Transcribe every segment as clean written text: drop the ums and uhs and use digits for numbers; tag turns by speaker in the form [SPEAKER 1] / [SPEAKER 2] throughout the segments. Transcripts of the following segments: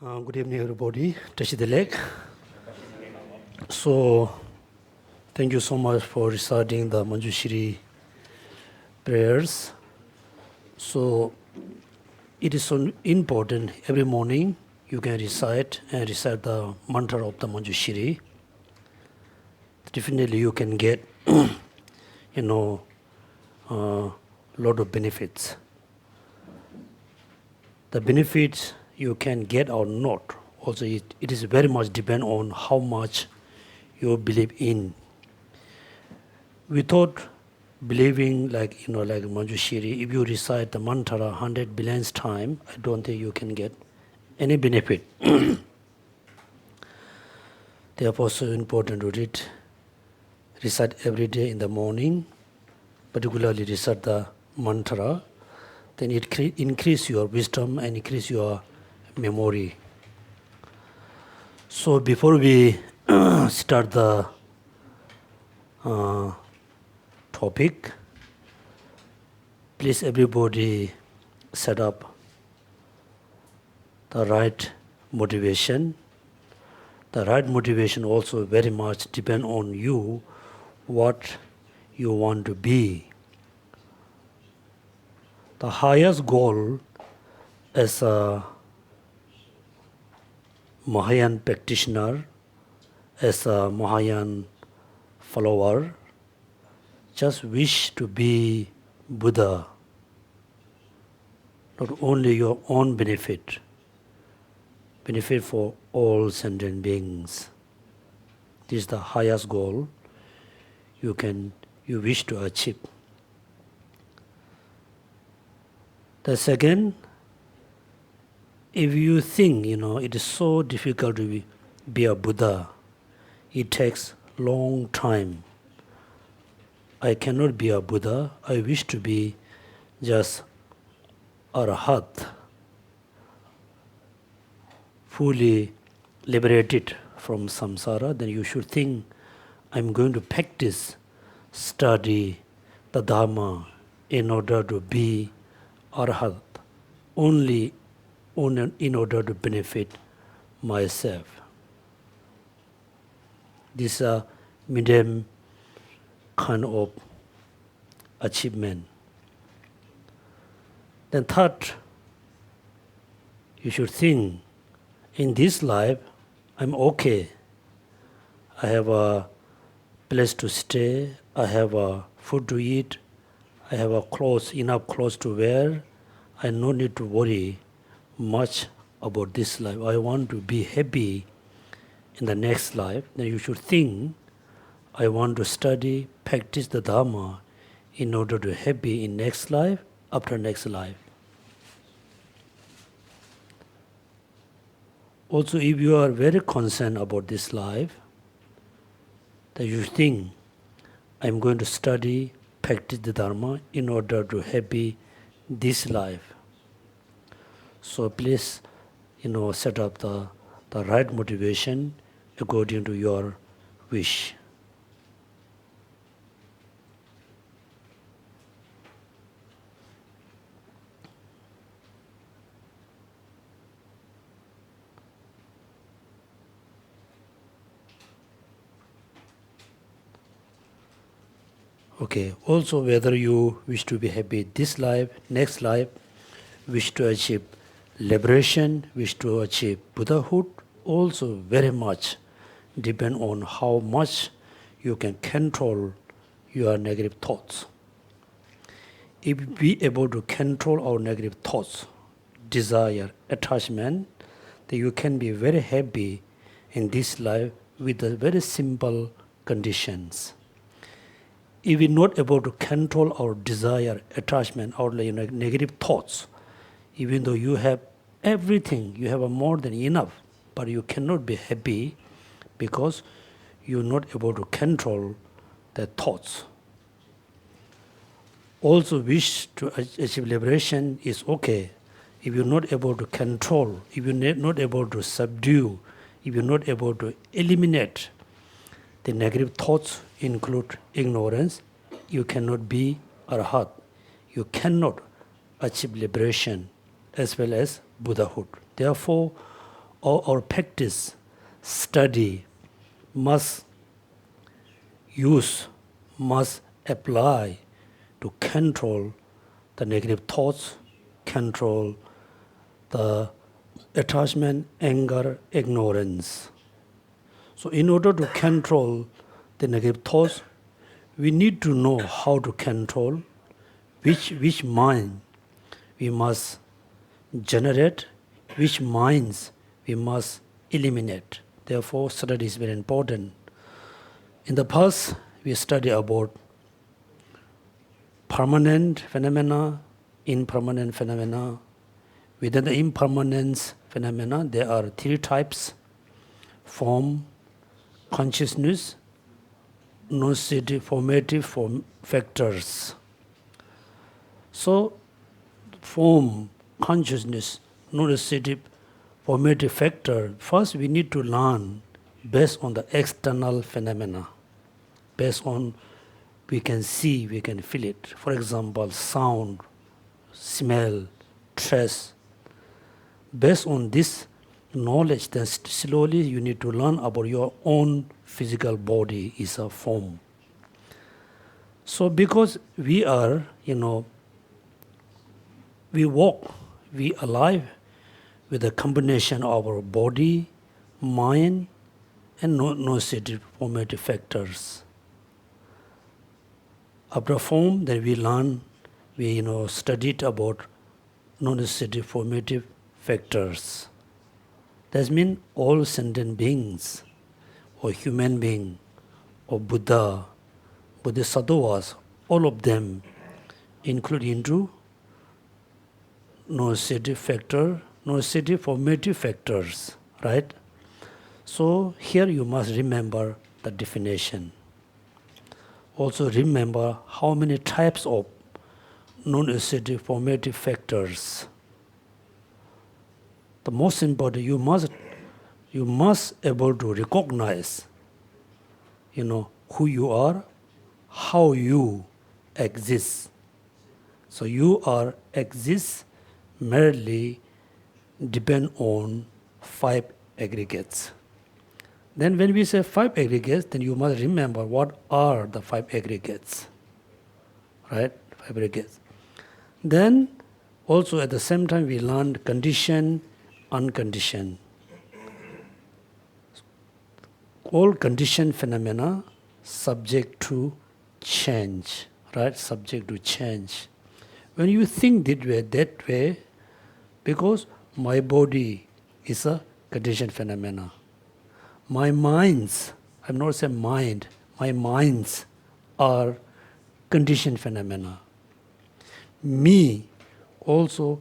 [SPEAKER 1] Good evening, everybody. Touch the leg. So, thank you so much for reciting the Manjushri prayers. So, it is so important. Every morning, you can recite the mantra of the Manjushri. Definitely, you can get, lot of benefits. The benefits you can get or not. Also, it is very much depend on how much you believe in. Without believing, like Manjushri, if you recite the mantra 100 billion times, I don't think you can get any benefit. Therefore, so important to recite every day in the morning, particularly recite the mantra. Then it increase your wisdom and increase your memory. So before we start the topic, please everybody set up the right motivation. The right motivation also very much depend on you, what you want to be. The highest goal as a Mahayana practitioner, as a Mahayana follower, just wish to be Buddha, not only your own benefit for all sentient beings. This is the highest goal you wish to achieve. The second, if you think, it is so difficult to be a Buddha, it takes long time. I cannot be a Buddha, I wish to be just Arahat, fully liberated from samsara, then you should think, I'm going to practice, study the Dharma in order to be Arahat, only in order to benefit myself. This is a medium kind of achievement. Then third, you should think, in this life, I'm okay. I have a place to stay, I have a food to eat, I have enough clothes to wear, I no need to worry much about this life. I want to be happy in the next life. Then you should think, I want to study, practice the Dharma in order to be happy in next life, after next life. Also, if you are very concerned about this life, then you think, I'm going to study, practice the Dharma in order to happy this life. So please, set up the right motivation according to your wish. Okay, also whether you wish to be happy this life, next life, wish to achieve liberation, wish to achieve Buddhahood, also very much depend on how much you can control your negative thoughts. If we are able to control our negative thoughts, desire, attachment, then you can be very happy in this life with the very simple conditions. If we're not able to control our desire, attachment, our negative thoughts, even though you have everything, you have more than enough, but you cannot be happy because you're not able to control the thoughts. Also, wish to achieve liberation is okay. If you're not able to control, if you're not able to subdue, if you're not able to eliminate the negative thoughts, include ignorance, you cannot be Arahat. You cannot achieve liberation as well as Buddhahood. Therefore, our practice, study, must use, must apply to control the negative thoughts, control the attachment, anger, ignorance. So in order to control the negative thoughts, we need to know how to control which mind we must generate, which minds we must eliminate. Therefore, study is very important. In the past, we studied about permanent phenomena, impermanent phenomena. Within the impermanence phenomena, there are three types: form, consciousness, nocitive, formative factors. So, form, consciousness, nocitive, formative factor, first we need to learn based on the external phenomena, based on we can see, we can feel it. For example, sound, smell, taste. Based on this knowledge, then slowly you need to learn about your own physical body is a form. So because we are, we walk, we alive with a combination of our body, mind, and nocitive formative factors. After form, then we learn, we studied about nocitive formative factors. That means all sentient beings, or human being, or Buddha, Bodhisattvas, all of them include into nocitive factor, nocitive formative factors, right? So here you must remember the definition. Also remember how many types of non-nocitive formative factors. The most important, you must able to recognize, who you are, how you exist. So you are exist merely depend on 5 aggregates. Then when we say 5 aggregates, then you must remember what are the 5 aggregates, right? 5 aggregates. Then also at the same time we learned conditioned, unconditioned. All conditioned phenomena subject to change, right? Subject to change. When you think that way, because my body is a conditioned phenomena. My minds, I'm not saying mind, my minds are conditioned phenomena. Me also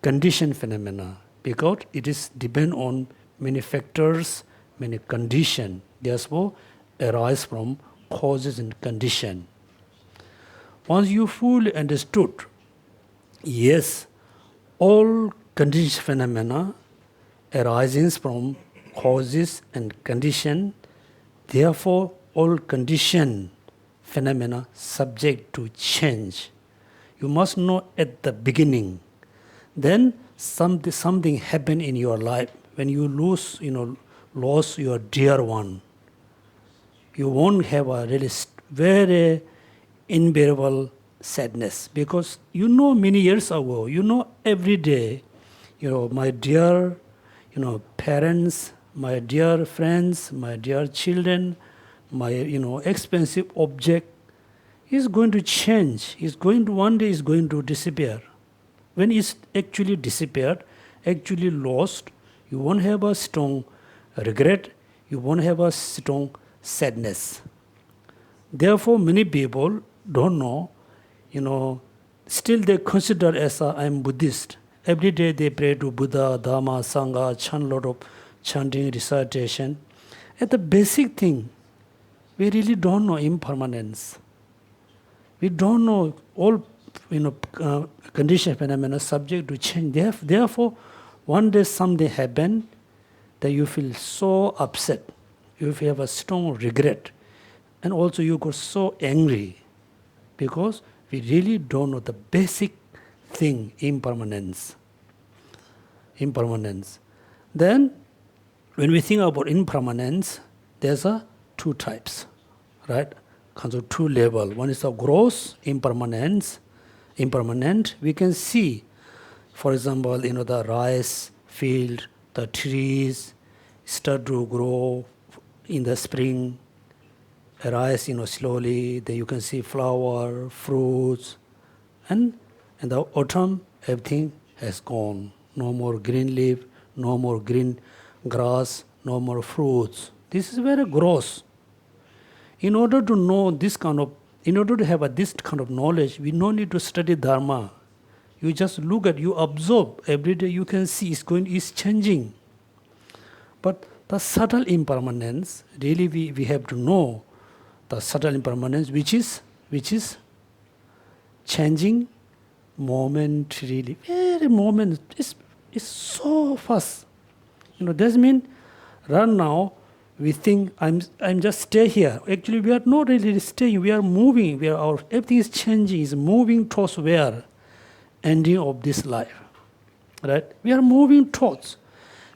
[SPEAKER 1] conditioned phenomena, because it is depend on many factors, many conditions, therefore arise from causes and condition. Once you fully understood, yes, all conditioned phenomena arises from causes and condition, therefore all conditioned phenomena subject to change. You must know at the beginning. Then something happen in your life. When you lose your dear one, you won't have a really very unbearable sadness, because many years ago, every day, my dear parents, my dear friends, my dear children, my expensive object is going to change. One day is going to disappear. When it's actually disappeared, actually lost, you won't have a strong regret, you won't have a strong sadness. Therefore, many people don't know, still they consider as I'm Buddhist. Every day they pray to Buddha, Dharma, Sangha, chant a lot of chanting, recitation. At the basic thing, we really don't know impermanence. We don't know all conditioned phenomena subject to change. Therefore, one day something happen that you feel so upset. You have a strong regret. And also you got so angry, because we really don't know the basic thing, impermanence. Then when we think about impermanence, there's two types, right? Kinds of two levels. One is the gross impermanence. Impermanent, we can see, for example, the rice field, the trees start to grow in the spring, rice, slowly. Then you can see flower, fruits, and in the autumn, everything has gone. No more green leaf, no more green grass, no more fruits. This is very gross. In order to know this in order to have this kind of knowledge, we no need to study Dharma. You just look at, you observe every day. You can see it's changing. But the subtle impermanence, really, we have to know the subtle impermanence, which is changing momentarily. Very moment. It's so fast. That means right now we think I'm just stay here. Actually, we are not really staying. We are moving. Everything is changing. Is moving towards where? Ending of this life, right? We are moving towards.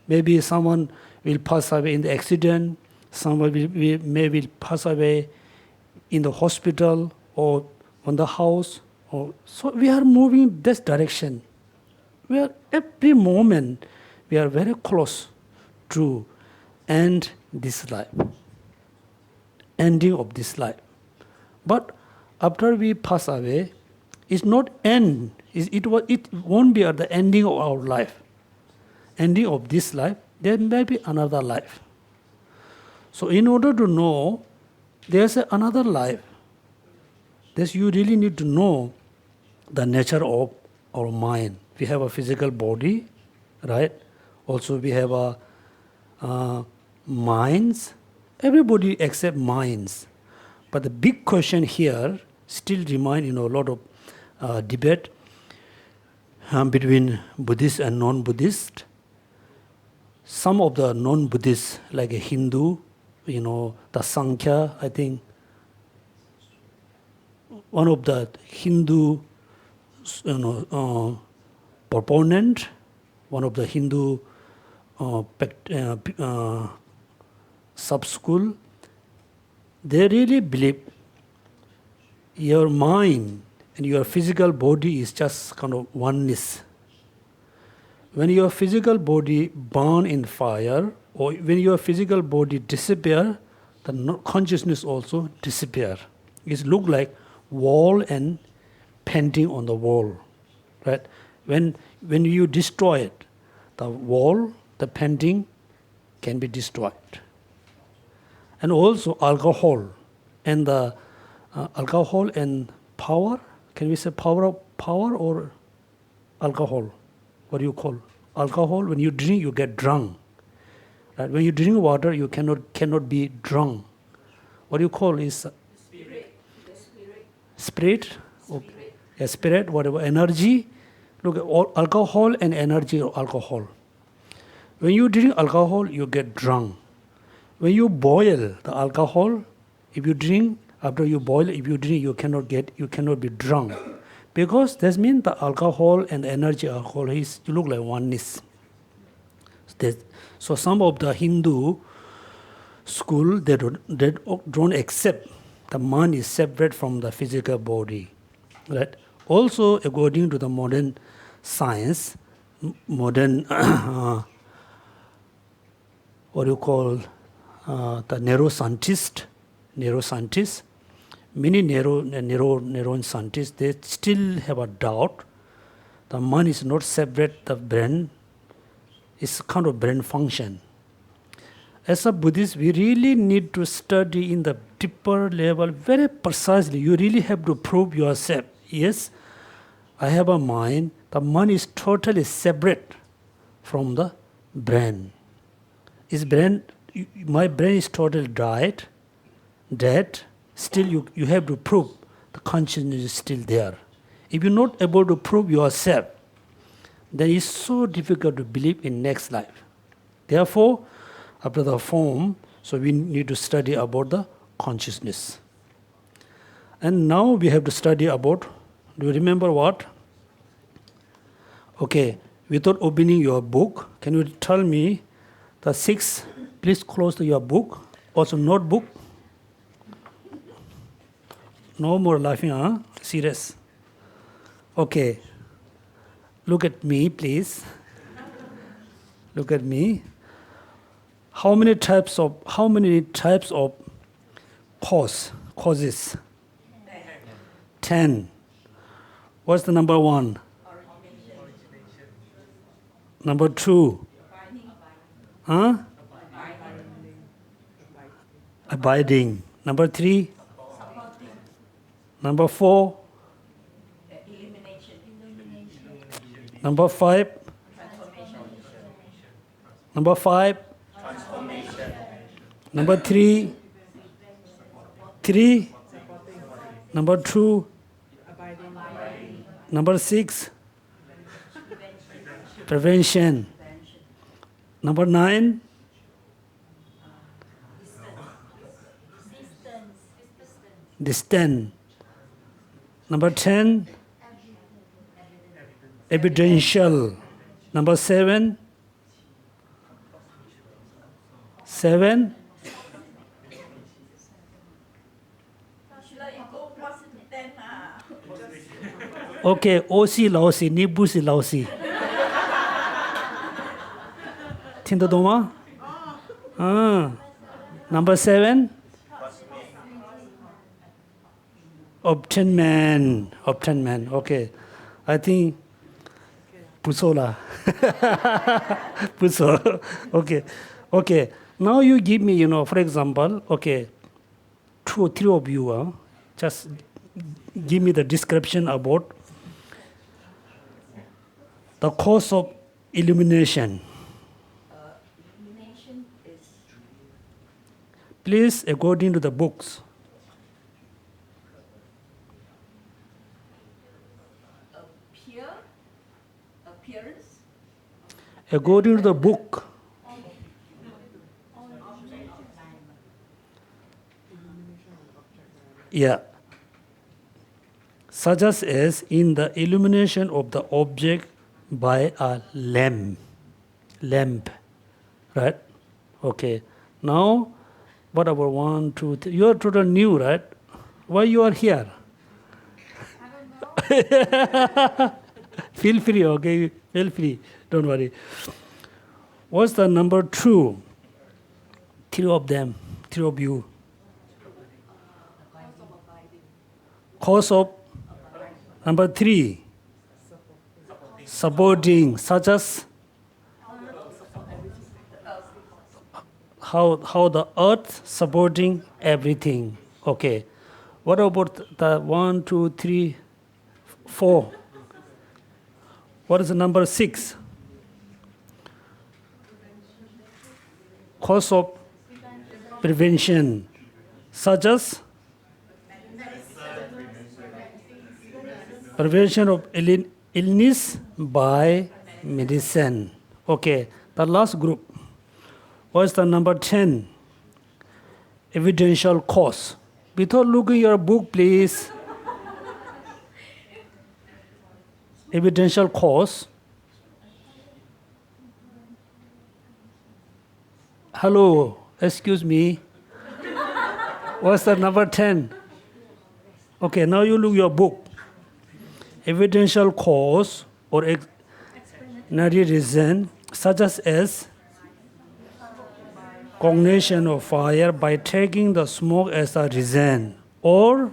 [SPEAKER 1] Maybe someone will pass away in the accident. Someone will pass away in the hospital or on the house. So we are moving this direction. Every moment we are very close to end this life, ending of this life. But after we pass away, it's not end. It won't be at the ending of our life. Ending of this life, there may be another life. So in order to know there's another life, you really need to know the nature of our mind. We have a physical body, right? Also we have minds. Everybody except minds. But the big question here still remains, a lot of debate between Buddhist and non-Buddhist. Some of the non-Buddhists, like a Hindu, the Sankhya, I think, one of the Hindu, proponent, one of the Hindu sub-school, they really believe your mind and your physical body is just kind of oneness. When your physical body burn in fire, or when your physical body disappear, the consciousness also disappear. It look like wall and painting on the wall, right? When you destroy it, the wall, the painting can be destroyed. And also alcohol and the alcohol and power. Can we say power or alcohol? What do you call alcohol? When you drink, you get drunk. Right? When you drink water, you cannot be drunk. What do you call is spirit? Okay. Yeah, spirit, whatever, energy. Look at all alcohol and energy of alcohol. When you drink alcohol, you get drunk. When you boil the alcohol, if you drink, after you boil, if you drink, you cannot be drunk. Because that means the alcohol and the energy alcohol is, you look like oneness. So some of the Hindu school, they don't accept the mind is separate from the physical body. Right? Also, according to the modern science, modern what you call the neuroscientists, many neuron scientists, they still have a doubt. The mind is not separate, the brain is kind of brain function. As a Buddhist, we really need to study in the deeper level, very precisely. You really have to prove yourself. Yes, I have a mind. The mind is totally separate from the brain. My brain is totally dead. Still you have to prove the consciousness is still there. If you're not able to prove yourself, then it's so difficult to believe in next life. Therefore, after the form, so we need to study about the consciousness. And now we have to study about, do you remember what? Okay, without opening your book, can you tell me The 6, please close to your book, also notebook. No more laughing, huh? Serious. Okay. Look at me, please. Look at me. How many types of causes? 10. What's the number 1? Number 2? Huh? Abiding. Number 3? Number 4? Number 5? Number 5? Number 3? 3? Number 2? Number 6? Prevention. Number 9? Distance. Number 10? Evidential. Number 7? 7? Okay, OC 老师，你不是老师，听得懂吗？Number 7? Obtainment. Okay, I think 不错啦，不错。Okay. Now you give me, for example, okay, 2 or 3 of you, just give me the description about the cause of illumination.
[SPEAKER 2] Illumination is
[SPEAKER 1] Please, according to the books.
[SPEAKER 2] appearance.
[SPEAKER 1] According to the book. Yeah. Such as in the illumination of the object by a lamp. Right? Okay. Now, what about 1, 2, 3? You are totally new, right? Why you are here?
[SPEAKER 2] I don't know.
[SPEAKER 1] Feel free, okay? Feel free. Don't worry. What's the number 2? 3 of them. 3 of you. Cause of number 3. Supporting, such as how the earth supporting everything. Okay. What about the 1, 2, 3, 4? What is the number 6? Cause of prevention, such as prevention of illness by medicine. Okay, the last group. What is the number 10? Evidential cause. Before looking your book, please. Evidential cause. Hello, excuse me. What's the number 10? Okay, now you look your book. Evidential cause or explanatory reason, such as cognition of fire by taking the smoke as a reason, or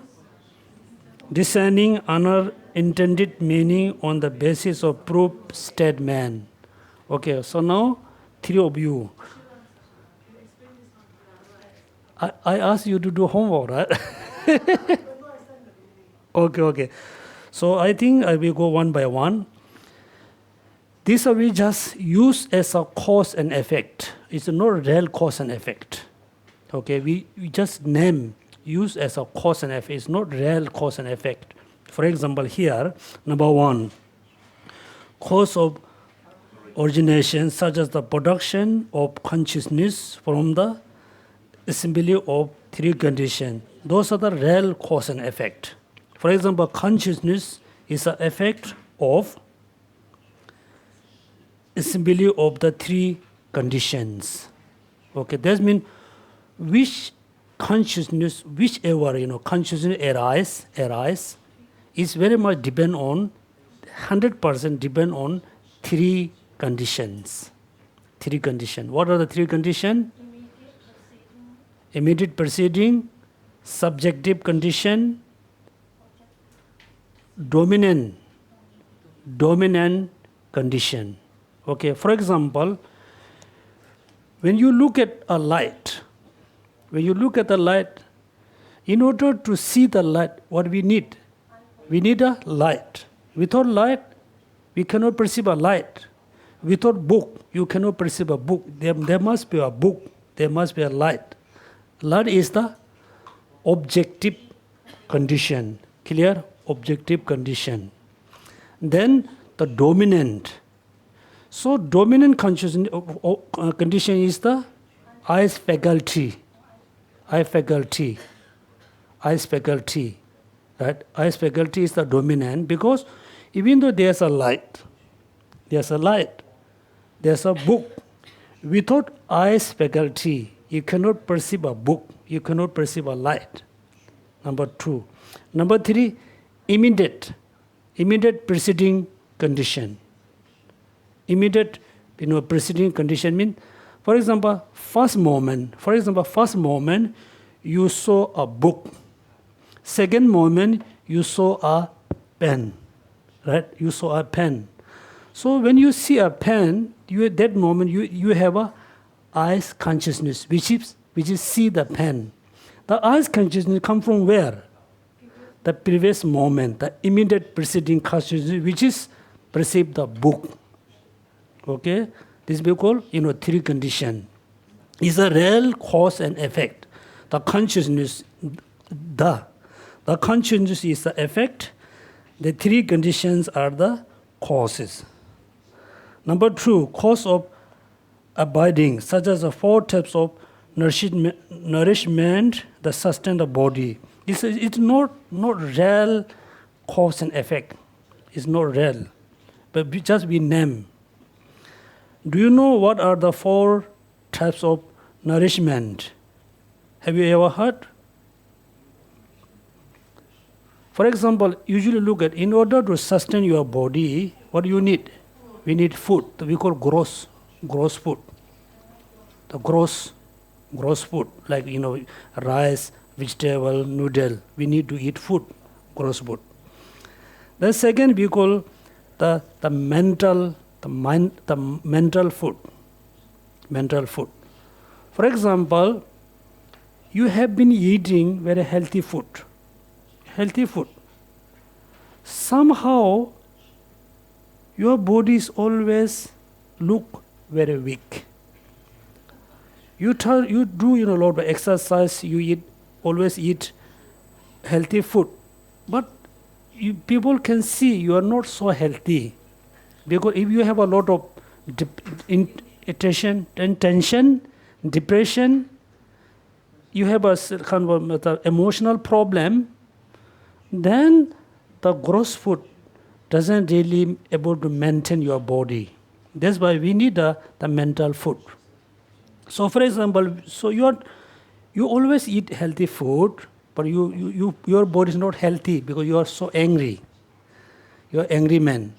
[SPEAKER 1] discerning unintended meaning on the basis of proof statement. Okay, so now 3 of you. I asked you to do homework, right? Okay. So I think I will go one by one. This we just use as a cause and effect. It's not real cause and effect. Okay, we just use as a cause and effect. It's not real cause and effect. For example, here, number 1, cause of origination, such as the production of consciousness from the assembly of 3 conditions. Those are the real cause and effect. For example, consciousness is an effect of assembly of the 3 conditions. Okay, that means which consciousness, whichever consciousness arise, is very much depend on 100% depend on three conditions. Three conditions. What are the three conditions? Immediate preceding, subjective condition, dominant condition. Okay, for example, when you look at a light, in order to see the light, what we need? We need a light. Without light, we cannot perceive a light. Without book, you cannot perceive a book. There must be a book. There must be a light. Light is the objective condition. Clear? Objective condition. Then the dominant. So dominant consciousness condition is the eyes faculty. Right? Eyes faculty is the dominant, because even though there's a light, there's a book. Without eyes faculty, you cannot perceive a book, you cannot perceive a light. Number 2. Number 3, immediate preceding condition. Immediate preceding condition means, for example, first moment you saw a book. Second moment you saw a pen. Right? You saw a pen. So when you see a pen, at that moment you have a eyes consciousness, which is see the pen. The eyes consciousness come from where? The previous moment, the immediate preceding consciousness, which is perceive the book. Okay, this we call three condition. Is a real cause and effect. The consciousness is the effect. The three conditions are the causes. Number 2, cause of abiding, such as the 4 types of nourishment that sustain the body. It's not real cause and effect. It's not real, but we name. Do you know what are the 4 types of nourishment? Have you ever heard? For example, usually look at, in order to sustain your body, what do you need? We need food. We call gross food. The gross food, like rice, vegetable, noodle. We need to eat food, gross food. The second we call the mental food. Mental food. For example, you have been eating very healthy food. Somehow your body is always look very weak. You do a lot of exercise, you always eat healthy food, but people can see you are not so healthy, because if you have a lot of tension, depression, you have a kind of emotional problem, then the gross food doesn't really able to maintain your body. That's why we need the mental food. So, for example, you always eat healthy food, but your body is not healthy because you are so angry. You are angry man,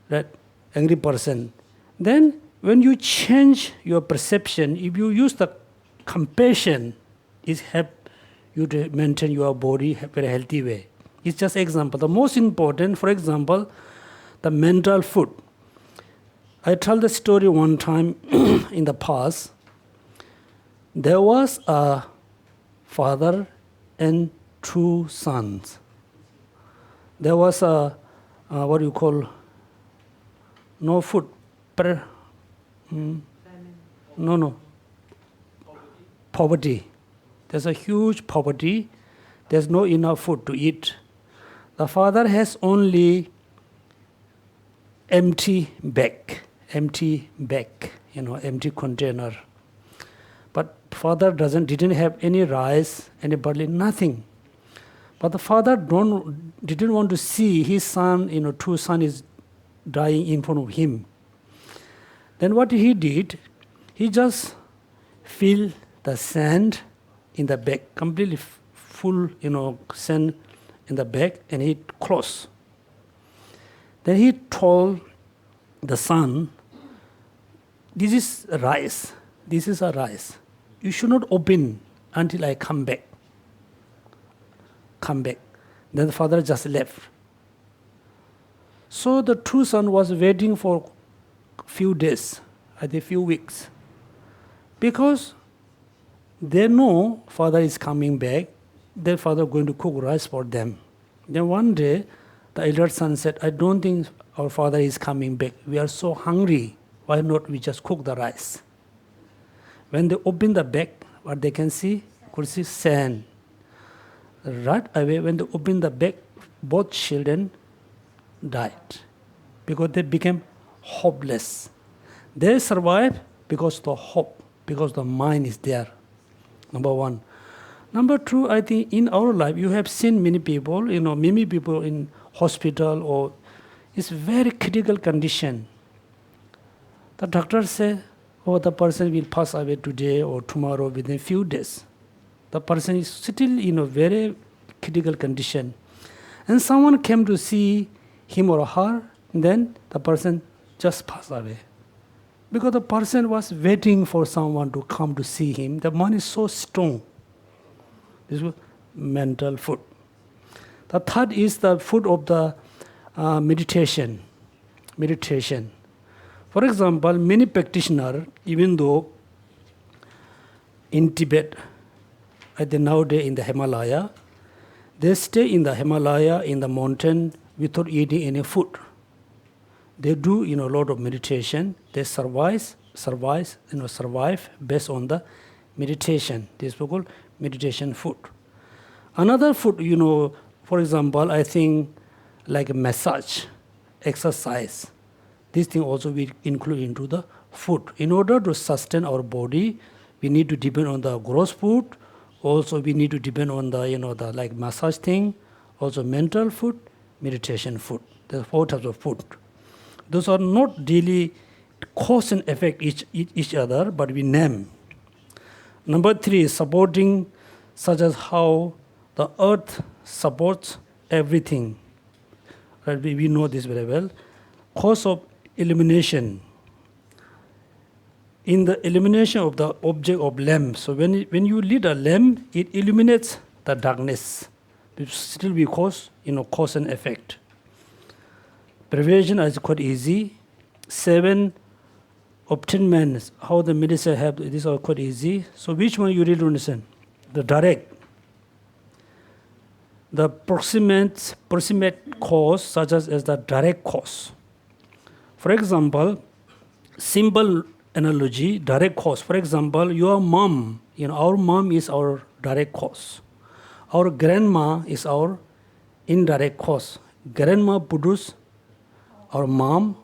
[SPEAKER 1] right? Angry person. Then when you change your perception, if you use the compassion, it help you to maintain your body in a very healthy way. It's just example. The most important, for example, the mental food. I tell the story one time in the past. There was a father and 2 sons. There was what do you call, no food, poverty. There's a huge poverty. There's no enough food to eat. The father has only empty bag, empty container. But father didn't have any rice, any barley, nothing. But the father didn't want to see his son, 2 sons is dying in front of him. Then what he did, he just fill the sand in the bag, completely full, sand in the bag, and he closed. Then he told the son, this is rice. This is a rice. You should not open until I come back. Come back. Then the father just left. So the two son was waiting for few days, I think few weeks, because they know father is coming back. Their father going to cook rice for them. Then one day, the elder son said, I don't think our father is coming back. We are so hungry. Why not we just cook the rice? When they open the bag, what they can see? Could see sand. Right away, when they open the bag, both children died because they became hopeless. They survived because the hope, because the mind is there. Number one. Number two, I think in our life, you have seen many people, many people in hospital or it's very critical condition. The doctor say, oh, the person will pass away today or tomorrow within a few days. The person is still in a very critical condition. And someone came to see him or her, and then the person just passed away. Because the person was waiting for someone to come to see him. The mind is so strong. This was mental food. The third is the food of the meditation. Meditation. For example, many practitioners, even though in Tibet, at the nowadays in the Himalaya, they stay in the Himalaya, in the mountain, without eating any food. They do, a lot of meditation. They survive based on the meditation. This is called meditation food. Another food, for example, I think like massage, exercise. This thing also we include into the food. In order to sustain our body, we need to depend on the gross food. Also, we need to depend on the, the like massage thing. Also, mental food, meditation food. There are 4 types of food. Those are not really cause and effect each other, but we name. Number 3 is supporting, such as how the earth supports everything. Right? We know this very well. Cause of illumination. In the illumination of the object of lamp, so when you lit a lamp, it illuminates the darkness. It still be cause and effect. Prevention is quite easy. 7, obtainment, how the medicine help, these are quite easy. So which one you really understand? The direct. The proximate cause, such as the direct cause. For example, simple analogy, direct cause. For example, your mom, our mom is our direct cause. Our grandma is our indirect cause. Grandma produce our mom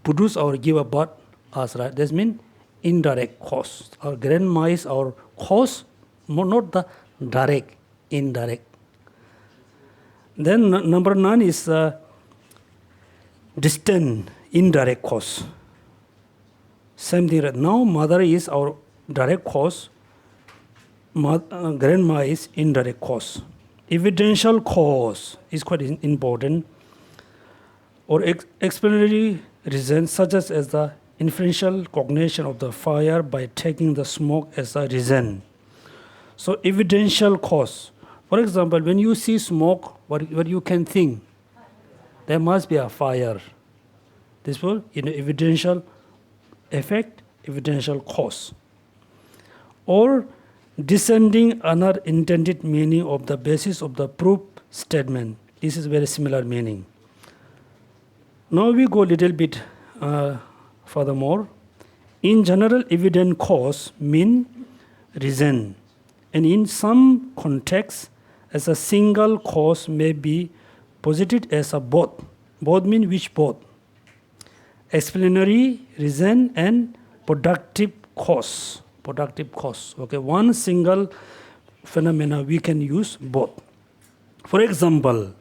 [SPEAKER 1] produce or give a birth us, right? That means indirect cause. Our grandma is our cause, not the direct, indirect. Then number 9 is distant, indirect cause. Same thing right now, mother is our direct cause, grandma is indirect cause. Evidential cause is quite important, or explanatory reason, such as the inferential cognition of the fire by taking the smoke as a reason. So evidential cause. For example, when you see smoke, what you can think? There must be a fire. This will, evidential effect, evidential cause. Or descending another intended meaning of the basis of the proof statement. This is very similar meaning. Now we go a little bit furthermore. In general, evident cause mean reason, and in some contexts, as a single cause may be posited as a both. Both mean which both? Explanatory reason and productive cause. Productive cause. Okay, one single phenomena we can use both. For example,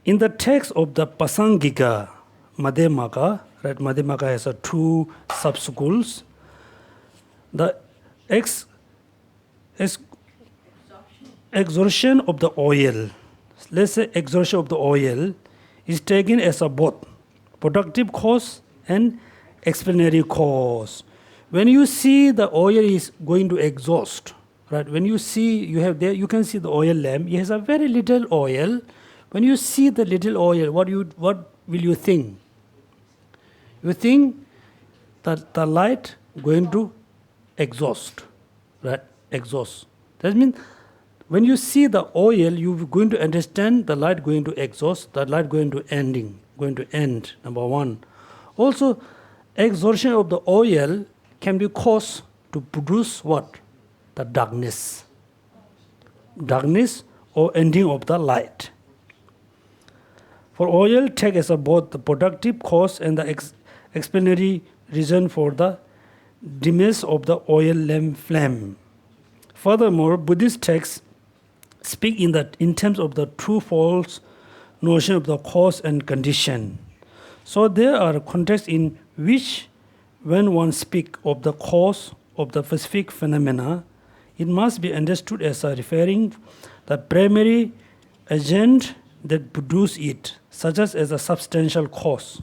[SPEAKER 1] in the text of the Pasangika Madhyamaka, right? Madhyamaka has 2 sub-schools. the exertion of the oil, let's say exertion of the oil, is taken as a both productive cause and explanatory cause. When you see the oil is going to exhaust, right? When you see, you have there, you can see the oil lamp. It has a very little oil. When you see the little oil, what will you think? You think that the light going to exhaust, right? Exhaust. That means when you see the oil, you're going to understand the light going to exhaust, the light going to end, number one. Also, exhaustion of the oil can be caused to produce what? The darkness. Darkness or ending of the light. For oil, take as a both the productive cause and the explanatory reason for the dimness of the oil lamp flame. Furthermore, Buddhist texts speak in terms of the true-false notion of the cause and condition. So there are contexts in which, when one speaks of the cause of the specific phenomena, it must be understood as referring the primary agent that produce it, such as a substantial cause.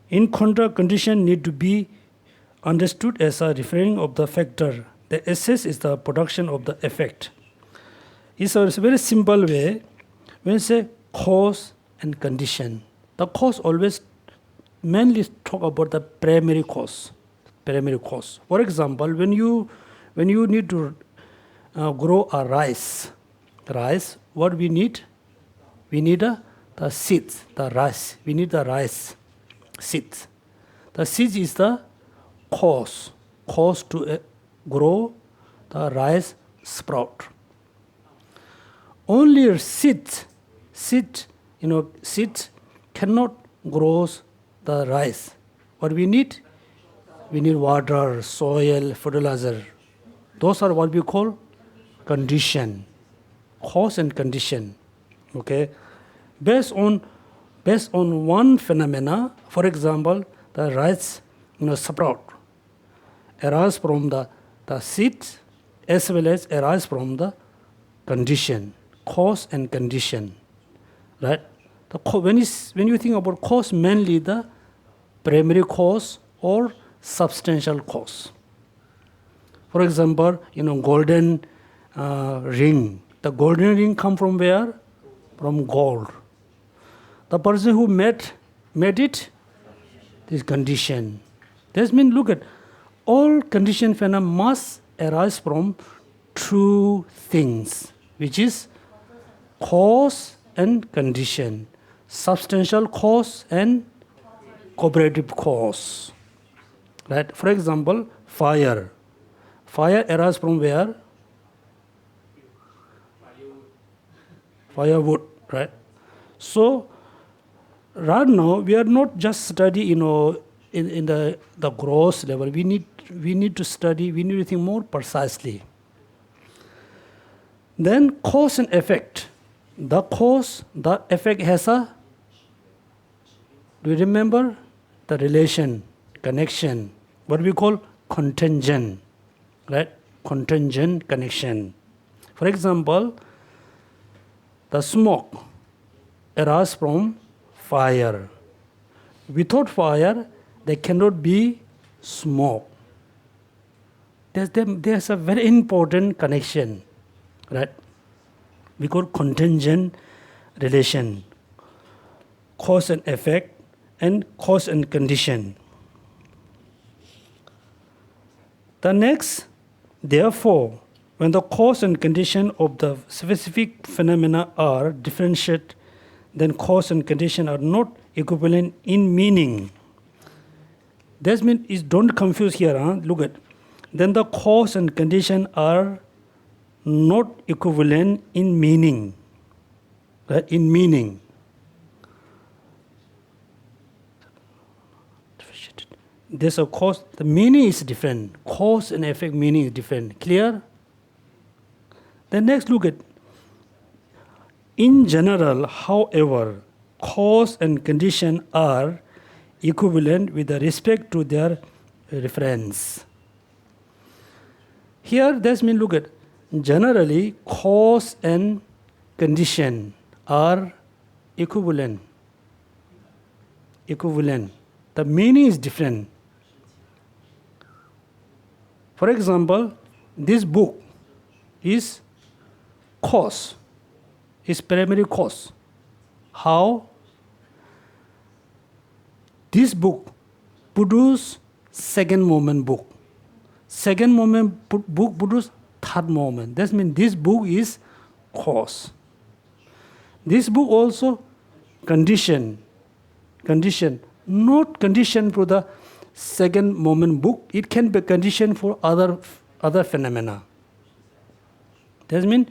[SPEAKER 1] In contrast, condition need to be understood as referring of the factor. The essence is the production of the effect. It's a very simple way. When you say cause and condition, the cause always mainly talk about the primary cause. Primary cause. For example, when you need to grow a rice, what we need? We need the seeds, the rice. We need the rice seeds. The seeds is the cause to grow the rice sprout. Only seeds cannot grow the rice. What we need? We need water, soil, fertilizer. Those are what we call condition, cause and condition. Okay, based on one phenomena. For example, the rice sprout arise from the seeds as well as arise from the condition, cause and condition, right? When you think about cause, mainly the primary cause or substantial cause. For example, golden ring. The golden ring come from where? From gold. The person who made it, this condition. That means, look at all condition phenomena must arise from two things, which is cause and condition, substantial cause and cooperative cause. Right? For example, fire. Fire arises from where? Firewood, right? So, right now we are not just study, in the gross level. We need to study. We need to think more precisely. Then cause and effect. The cause, the effect has a. Do you remember the relation, connection? What we call contingent, right? Contingent connection. For example, the smoke arises from fire. Without fire, there cannot be smoke. There's a very important connection, right? We call contingent relation, cause and effect, and cause and condition. The next, therefore, when the cause and condition of the specific phenomena are differentiated, then cause and condition are not equivalent in meaning. That means, don't confuse here. Look at. Then the cause and condition are not equivalent in meaning. Right? In meaning. There's a cause. The meaning is different. Cause and effect meaning is different. Clear? Then next, look at. In general, however, cause and condition are equivalent with respect to their reference. Here, that means look at, generally cause and condition are equivalent. Equivalent. The meaning is different. For example, this book is cause, is primary cause. How? This book produces second moment book. Second moment book produces third moment. That means this book is cause. This book also condition, not condition for the second moment book. It can be condition for other phenomena. That means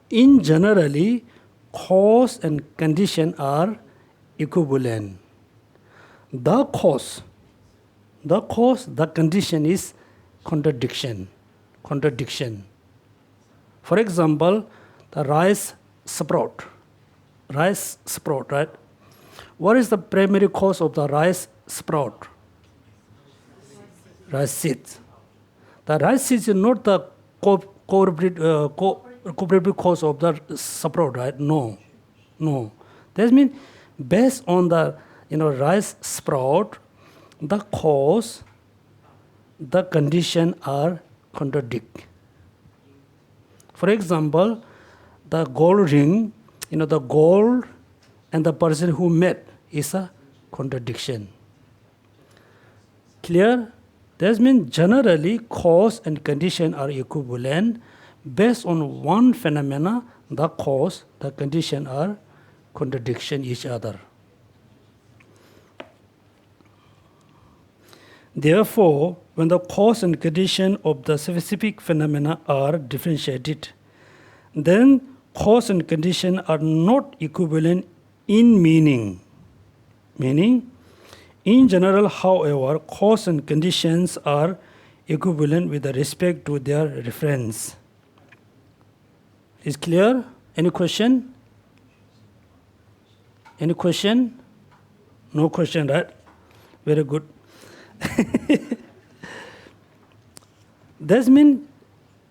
[SPEAKER 1] in generally cause and condition are equivalent. The cause, the condition is contradiction. For example, the rice sprout, right? What is the primary cause of the rice sprout? Rice seeds. The rice seeds is not the cooperative cause of the sprout, right? No. That means based on the rice sprout, the cause, the condition are contradict. For example, the gold ring, the gold and the person who met is a contradiction. Clear? That means generally cause and condition are equivalent. Based on one phenomena, the cause, the condition are contradiction each other. Therefore, when the cause and condition of the specific phenomena are differentiated, then cause and condition are not equivalent in meaning. In general, however, cause and conditions are equivalent with respect to their reference. Is clear? Any question? Any question? No question, right? Very good. That means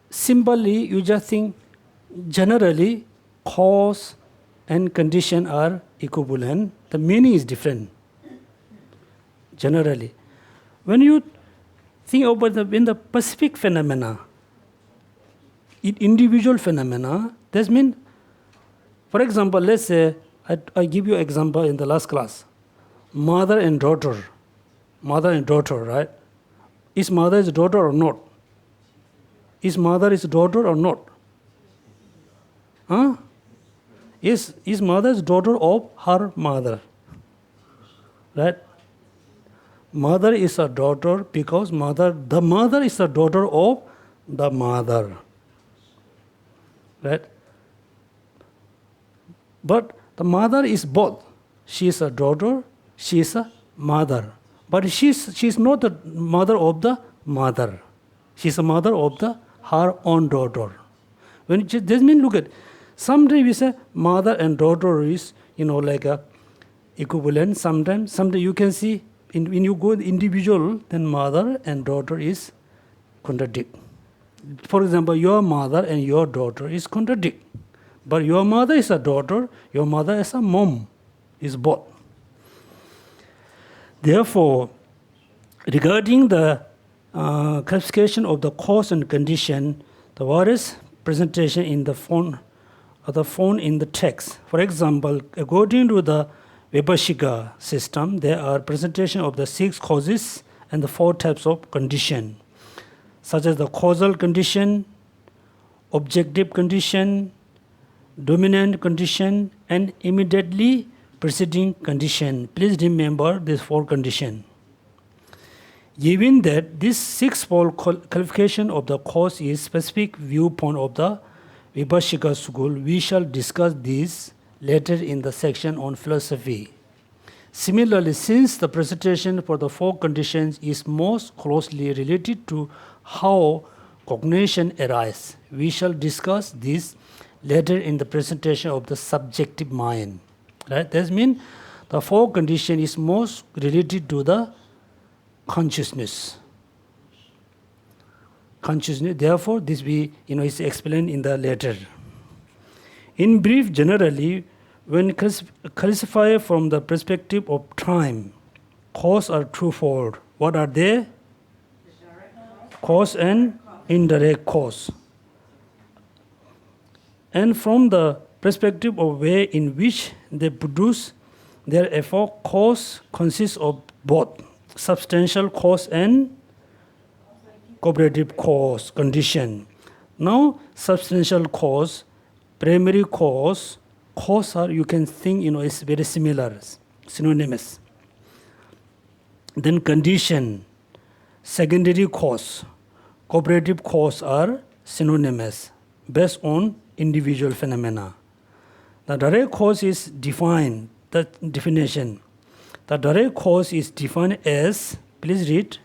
[SPEAKER 1] simply you just think generally cause and condition are equivalent. The meaning is different. Generally. When you think about in the specific phenomena, individual phenomena, that means, for example, let's say, I give you an example in the last class. Mother and daughter, right? Is mother is daughter or not? Is mother is daughter or not? Huh? Is mother is daughter of her mother? Right? Mother is a daughter because the mother is a daughter of the mother. Right? But the mother is both. She is a daughter, she is a mother. But she is not the mother of the mother. She is a mother of her own daughter. This means, look at, sometimes we say mother and daughter is, like a equivalent. Sometimes you can see, when you go individual, then mother and daughter is contradict. For example, your mother and your daughter is contradict. But your mother is a daughter, your mother is a mom, is both. Therefore, regarding the classification of the cause and condition, the various presentation in the phone in the text. For example, according to the Vibhashika system, there are presentation of the 6 causes and the 4 types of condition, such as the causal condition, objective condition, dominant condition, and immediately preceding condition. Please remember these 4 conditions. Given that this 6-fold qualification of the cause is specific viewpoint of the Vibhashika school, we shall discuss this later in the section on philosophy. Similarly, since the presentation for the 4 conditions is most closely related to how cognition arises, we shall discuss this later in the presentation of the subjective mind. Right? That means the 4 condition is most related to the consciousness. consciousness. Therefore, this is explained in the later. In brief, generally, when classified from the perspective of time, cause are twofold. What are they? Cause and indirect cause. And from the perspective of way in which they produce their effort, cause consists of both substantial cause and cooperative cause condition. Now, substantial cause, primary cause are, you can think, is very similar, synonymous. Then condition, secondary cause, cooperative cause are synonymous based on individual phenomena. The direct cause is defined, the definition. The direct cause is defined as, please read,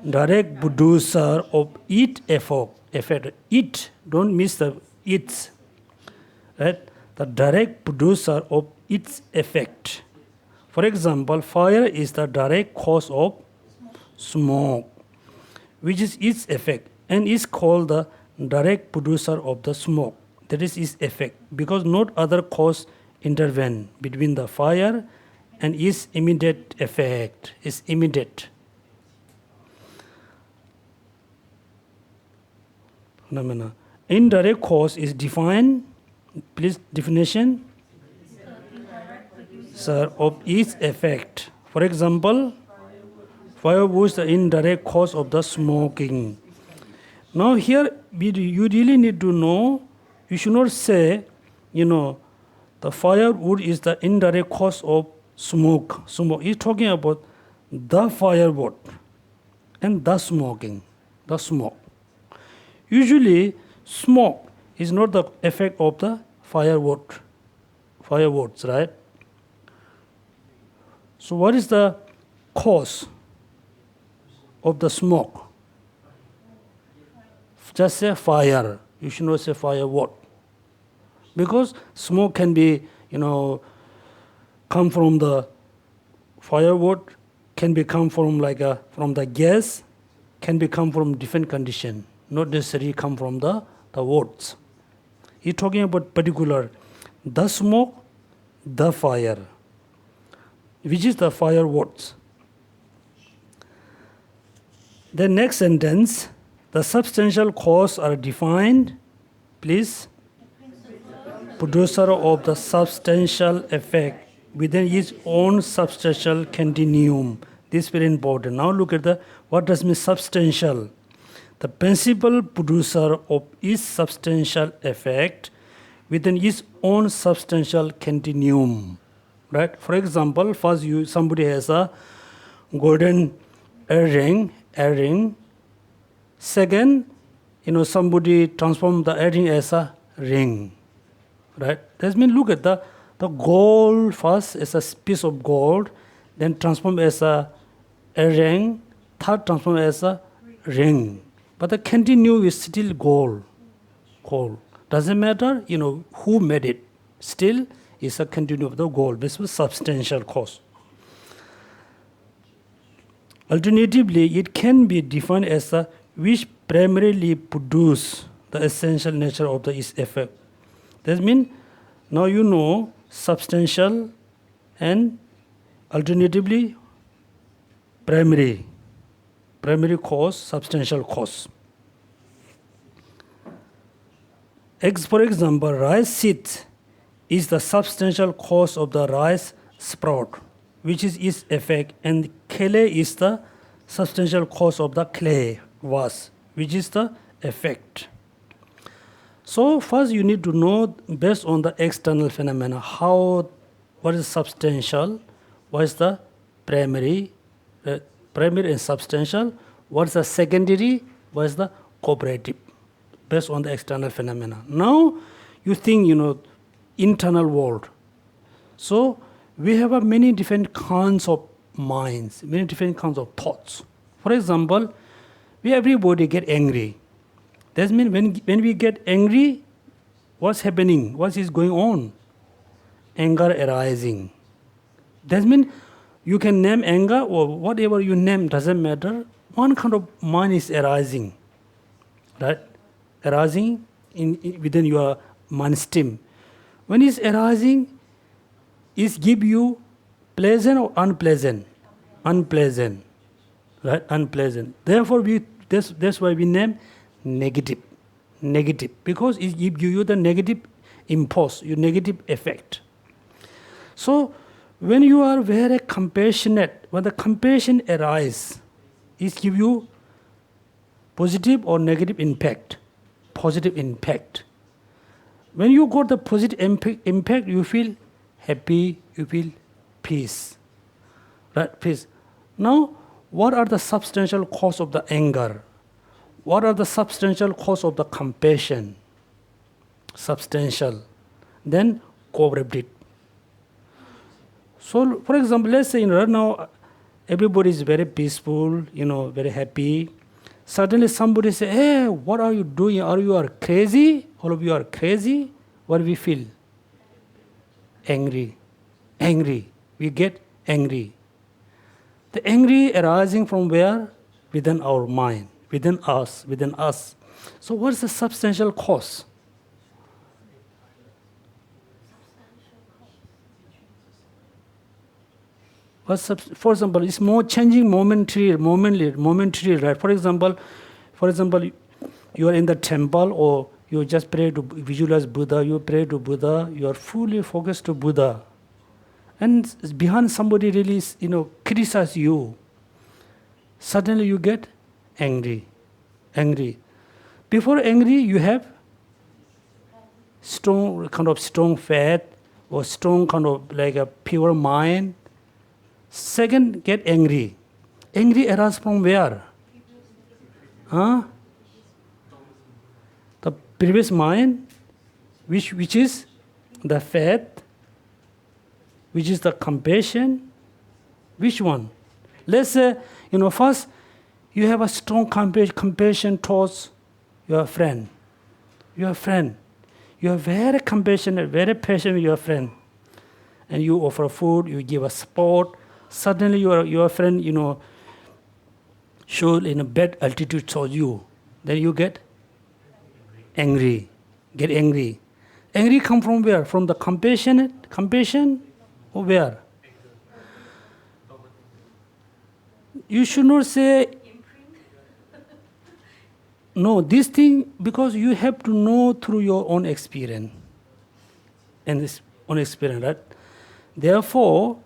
[SPEAKER 1] direct producer of it effort. It, don't miss the it's. Right? The direct producer of its effect. For example, fire is the direct cause of smoke, which is its effect, and is called the direct producer of the smoke. That is its effect, because not other cause intervene between the fire and its immediate effect. Is immediate phenomena. Indirect cause is defined, please definition, sir, of its effect. For example, firewood is the indirect cause of the smoking. Now here, you really need to know, you should not say, the firewood is the indirect cause of smoke. He's talking about the firewood and the smoking, the smoke. Usually, smoke is not the effect of the firewoods, right? So what is the cause of the smoke? Just say fire. You should not say firewood. Because smoke can be, come from the firewood, can be come from from the gas, can be come from different condition, not necessarily come from the woods. He's talking about particular, the smoke, the fire, which is the firewoods. The next sentence, the substantial cause are defined, please. Producer of the substantial effect within its own substantial continuum. This is very important. Now look at what does mean substantial. The principal producer of its substantial effect within its own substantial continuum. Right? For example, first somebody has a golden earring. Second, somebody transform the earring as a ring. Right? That means look at the gold first as a piece of gold, then transform as a earring, third transform as a ring. But the continuum is still gold. Doesn't matter, who made it. Still is a continuum of the gold. This was substantial cause. Alternatively, it can be defined as which primarily produce the essential nature of its effect. That means now substantial and alternatively primary cause, substantial cause. For example, rice seed is the substantial cause of the rice sprout, which is its effect, and clay is the substantial cause of the clay vase, which is the effect. So first you need to know, based on the external phenomena, what is substantial, what is the primary and substantial, what is the secondary, what is the cooperative, based on the external phenomena. Now you think, internal world. So we have many different kinds of minds, many different kinds of thoughts. For example, everybody get angry. That means when we get angry, what's happening? What is going on? Anger arising. That means you can name anger or whatever you name, doesn't matter. One kind of mind is arising. right? Arising within your mind stream. When it's arising, it give you pleasant or unpleasant? Unpleasant, right? Unpleasant. Therefore, that's why we name negative. Negative, because it gives you the negative impulse, your negative effect. So, when you are very compassionate, when the compassion arises, it gives you positive or negative impact? Positive impact. When you got the positive impact, you feel happy, you feel peace. Right? Peace. Now, what are the substantial cause of the anger? What are the substantial cause of the compassion? Substantial. Then cooperate. So, for example, let's say right now, everybody is very peaceful, very happy. Suddenly somebody say, hey, what are you doing? Are you crazy? All of you are crazy? What do we feel? Angry. Angry. We get angry. The angry arising from where? Within our mind, within us, within us. So what's the substantial cause? For example, it's more changing momentary, right? For example, you are in the temple or you just pray to visualize Buddha, you pray to Buddha, you are fully focused to Buddha. And behind somebody really, criticize you. Suddenly you get angry. Angry. Before angry, you have strong faith or strong kind of like a pure mind. Second, get angry. Angry arises from where? The previous mind, which is the faith, which is the compassion. Which one? Let's say, first you have a strong compassion towards your friend. Your friend. You are very compassionate, very patient with your friend. And you offer food, you give a support. Suddenly your friend, show in a bad altitude towards you. Then you get angry. Get angry. Angry come from where? From the compassion or where? You should not say, no, this thing, because you have to know through your own experience. And this own experience, right? Therefore,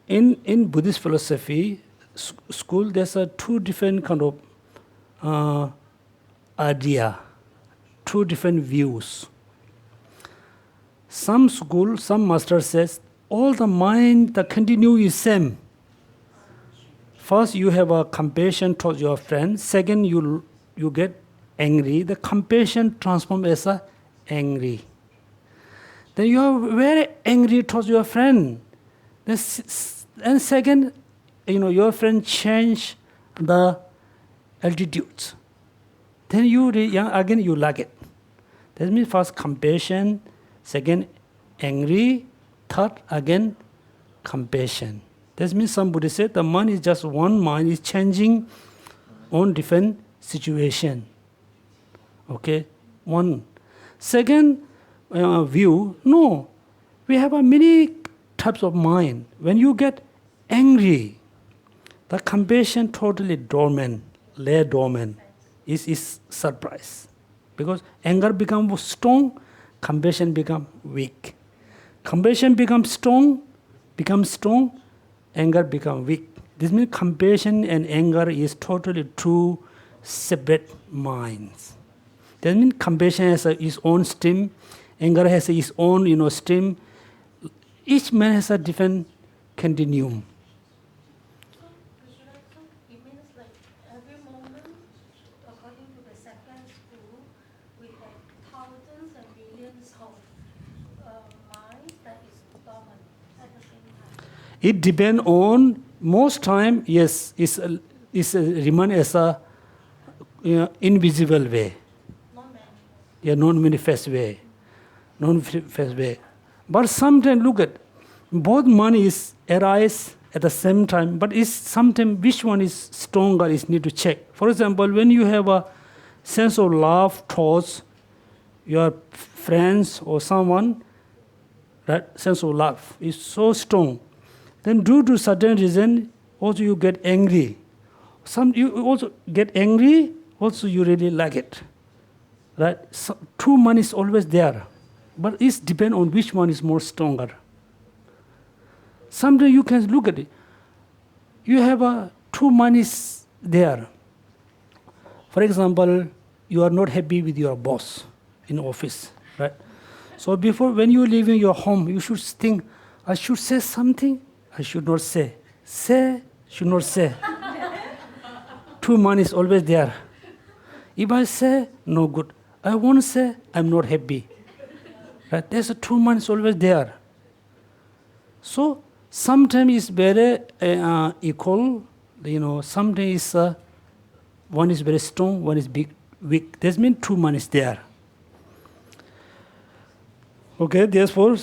[SPEAKER 1] in Buddhist philosophy school, there's two different kind of idea, two different views. Some master says, all the mind, the continue is same. First, you have a compassion towards your friend. Second, you get angry. The compassion transforms as a angry. Then you are very angry towards your friend. And second, your friend change the altitudes. Then again you like it. That means first compassion, second angry, third again compassion. That means some Buddhists say the mind is just one mind is changing on different situation. Okay, one. Second view, no, we have many types of mind. When you get angry, the compassion totally dormant, lay dormant, is surprise. Because anger becomes strong, compassion becomes weak. Compassion becomes strong, anger becomes weak. This means compassion and anger is totally two separate minds. That means compassion has its own stream, anger has its own stream. Each man has a different continuum.
[SPEAKER 2] So it means like every moment, according to the second school, we have thousands and millions of minds that is dormant at the same time.
[SPEAKER 1] It depends on, most time, yes, it's remain as a invisible way. Non-manifest way. Non-manifest way. But sometimes, look at, both monies arise at the same time, but sometimes which one is stronger is need to check. For example, when you have sense of love towards your friends or someone, that sense of love is so strong. Then due to certain reason, also you get angry. Some you also get angry, also you really like it. Right? So, two man is always there, but it depends on which one is more stronger. Someday you can look at it. You have two man is there. For example, you are not happy with your boss in office, right? So before, when you leave your home, you should think, I should say something, I should not say. Say, should not say. Two man is always there. If I say, no good. I won't say, I'm not happy. Right? There's a two man is always there. So sometimes it's very equal, sometimes one is very strong, one is weak. That means two man is there. Okay, therefore,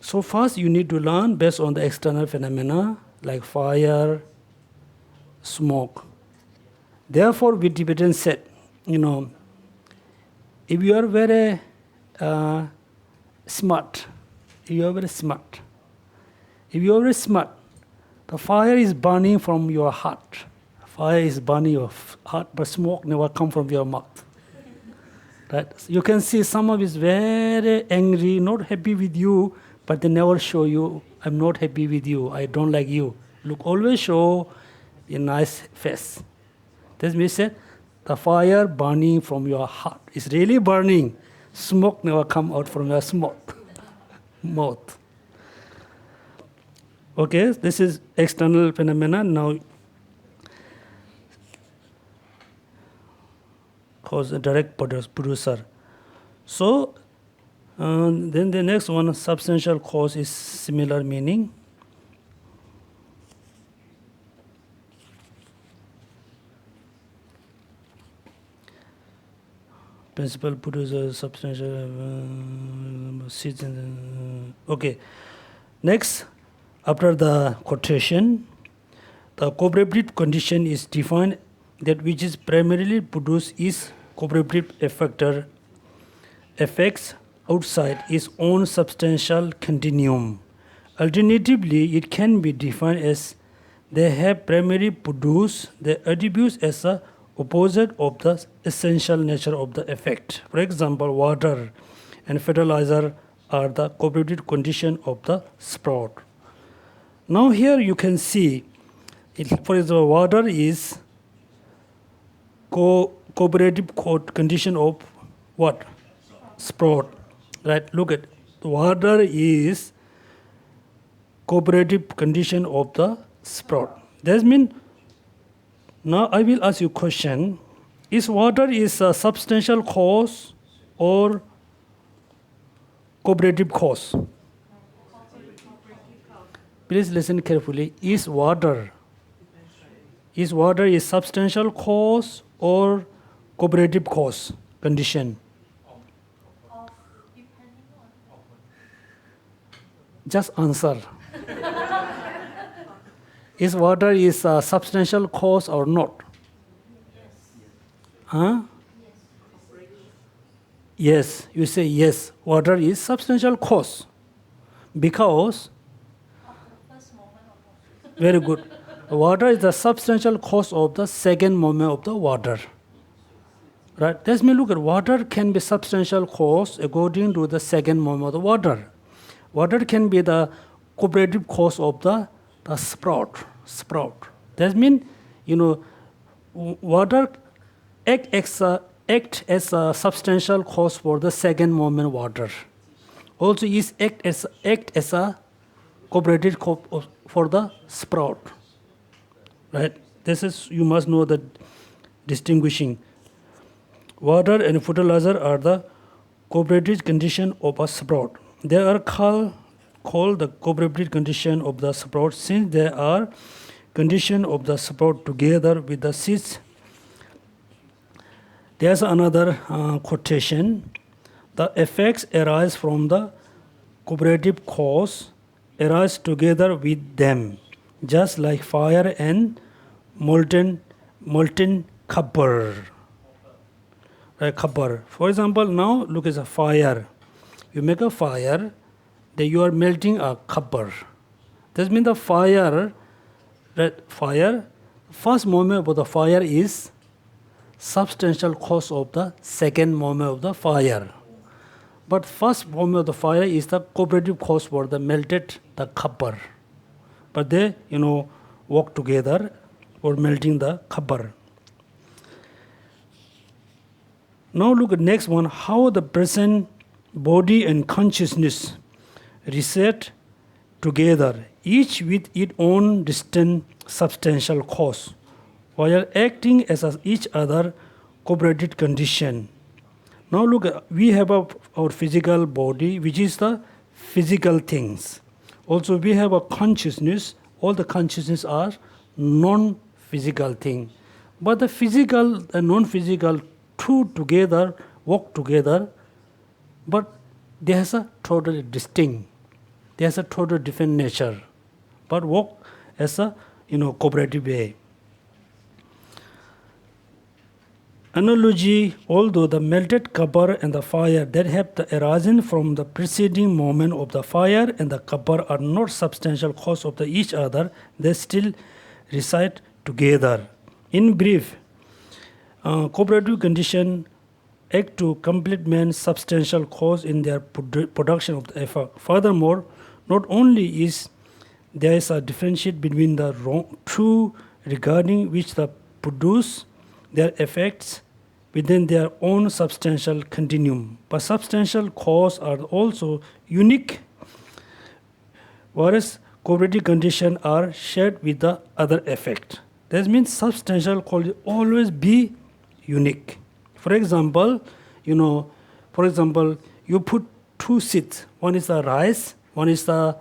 [SPEAKER 1] so first you need to learn based on the external phenomena like fire, smoke. Therefore, we Tibetans said, if you are very smart, if you are very smart, the fire is burning from your heart. Fire is burning your heart, but smoke never come from your mouth. Right? You can see some of is very angry, not happy with you, but they never show you, I'm not happy with you, I don't like you. Look, always show a nice face. That means that the fire burning from your heart is really burning. Smoke never come out from your mouth. Okay, this is external phenomena. Now, cause a direct producer. So, then the next one, substantial cause, is similar meaning. Principal producer, substantial seeds. Okay. Next, after the quotation, the cooperative condition is defined that which is primarily produced is cooperative effector effects outside its own substantial continuum. Alternatively, it can be defined as they have primarily produced the attributes as a opposite of the essential nature of the effect. For example, water and fertilizer are the cooperative condition of the sprout. Now here you can see, for example, water is cooperative condition of what? Sprout. Right? Look at the water is cooperative condition of the sprout. That means, now I will ask you a question. Is water is a substantial cause or cooperative cause? Please listen carefully. Is water is substantial cause or cooperative cause condition? Just answer. Is water is a substantial cause or not? Huh? Yes, you say yes. Water is substantial cause because. Very good. Water is the substantial cause of the second movement of the water. Right? Let me look at water can be substantial cause according to the second movement of the water. Water can be the cooperative cause of the sprout. That means, water act as a substantial cause for the second movement water. Also is act as a cooperative cause for the sprout. Right? This is, you must know the distinguishing. Water and fertilizer are the cooperative condition of a sprout. They are called the cooperative condition of the sprout since they are condition of the sprout together with the seeds. There's another quotation. The effects arise from the cooperative cause arise together with them, just like fire and molten copper. Khabar. For example, now look at a fire. You make a fire, then you are melting a khabar. That means the fire, first moment of the fire is substantial cause of the second moment of the fire. But first moment of the fire is the cooperative cause for the melted the khabar. But they, work together for melting the khabar. Now look at next one, how the present body and consciousness reset together, each with its own distinct substantial cause, while acting as each other cooperative condition. Now look, we have our physical body, which is the physical things. Also we have a consciousness. All the consciousness are non-physical thing. But the physical and non-physical two together, work together, but there's a totally distinct. There's a totally different nature, but work as a cooperative way. Analogy, although the melted copper and the fire that have arisen from the preceding moment of the fire and the copper are not substantial cause of each other, they still reside together. In brief, cooperative condition act to complement substantial cause in their production of the effect. Furthermore, not only is there is a differentiate between the two regarding which the produce their effects within their own substantial continuum, but substantial cause are also unique, whereas cooperative conditions are shared with the other effect. That means substantial cause will always be unique. For example, you put two seeds. One is the rice, one is the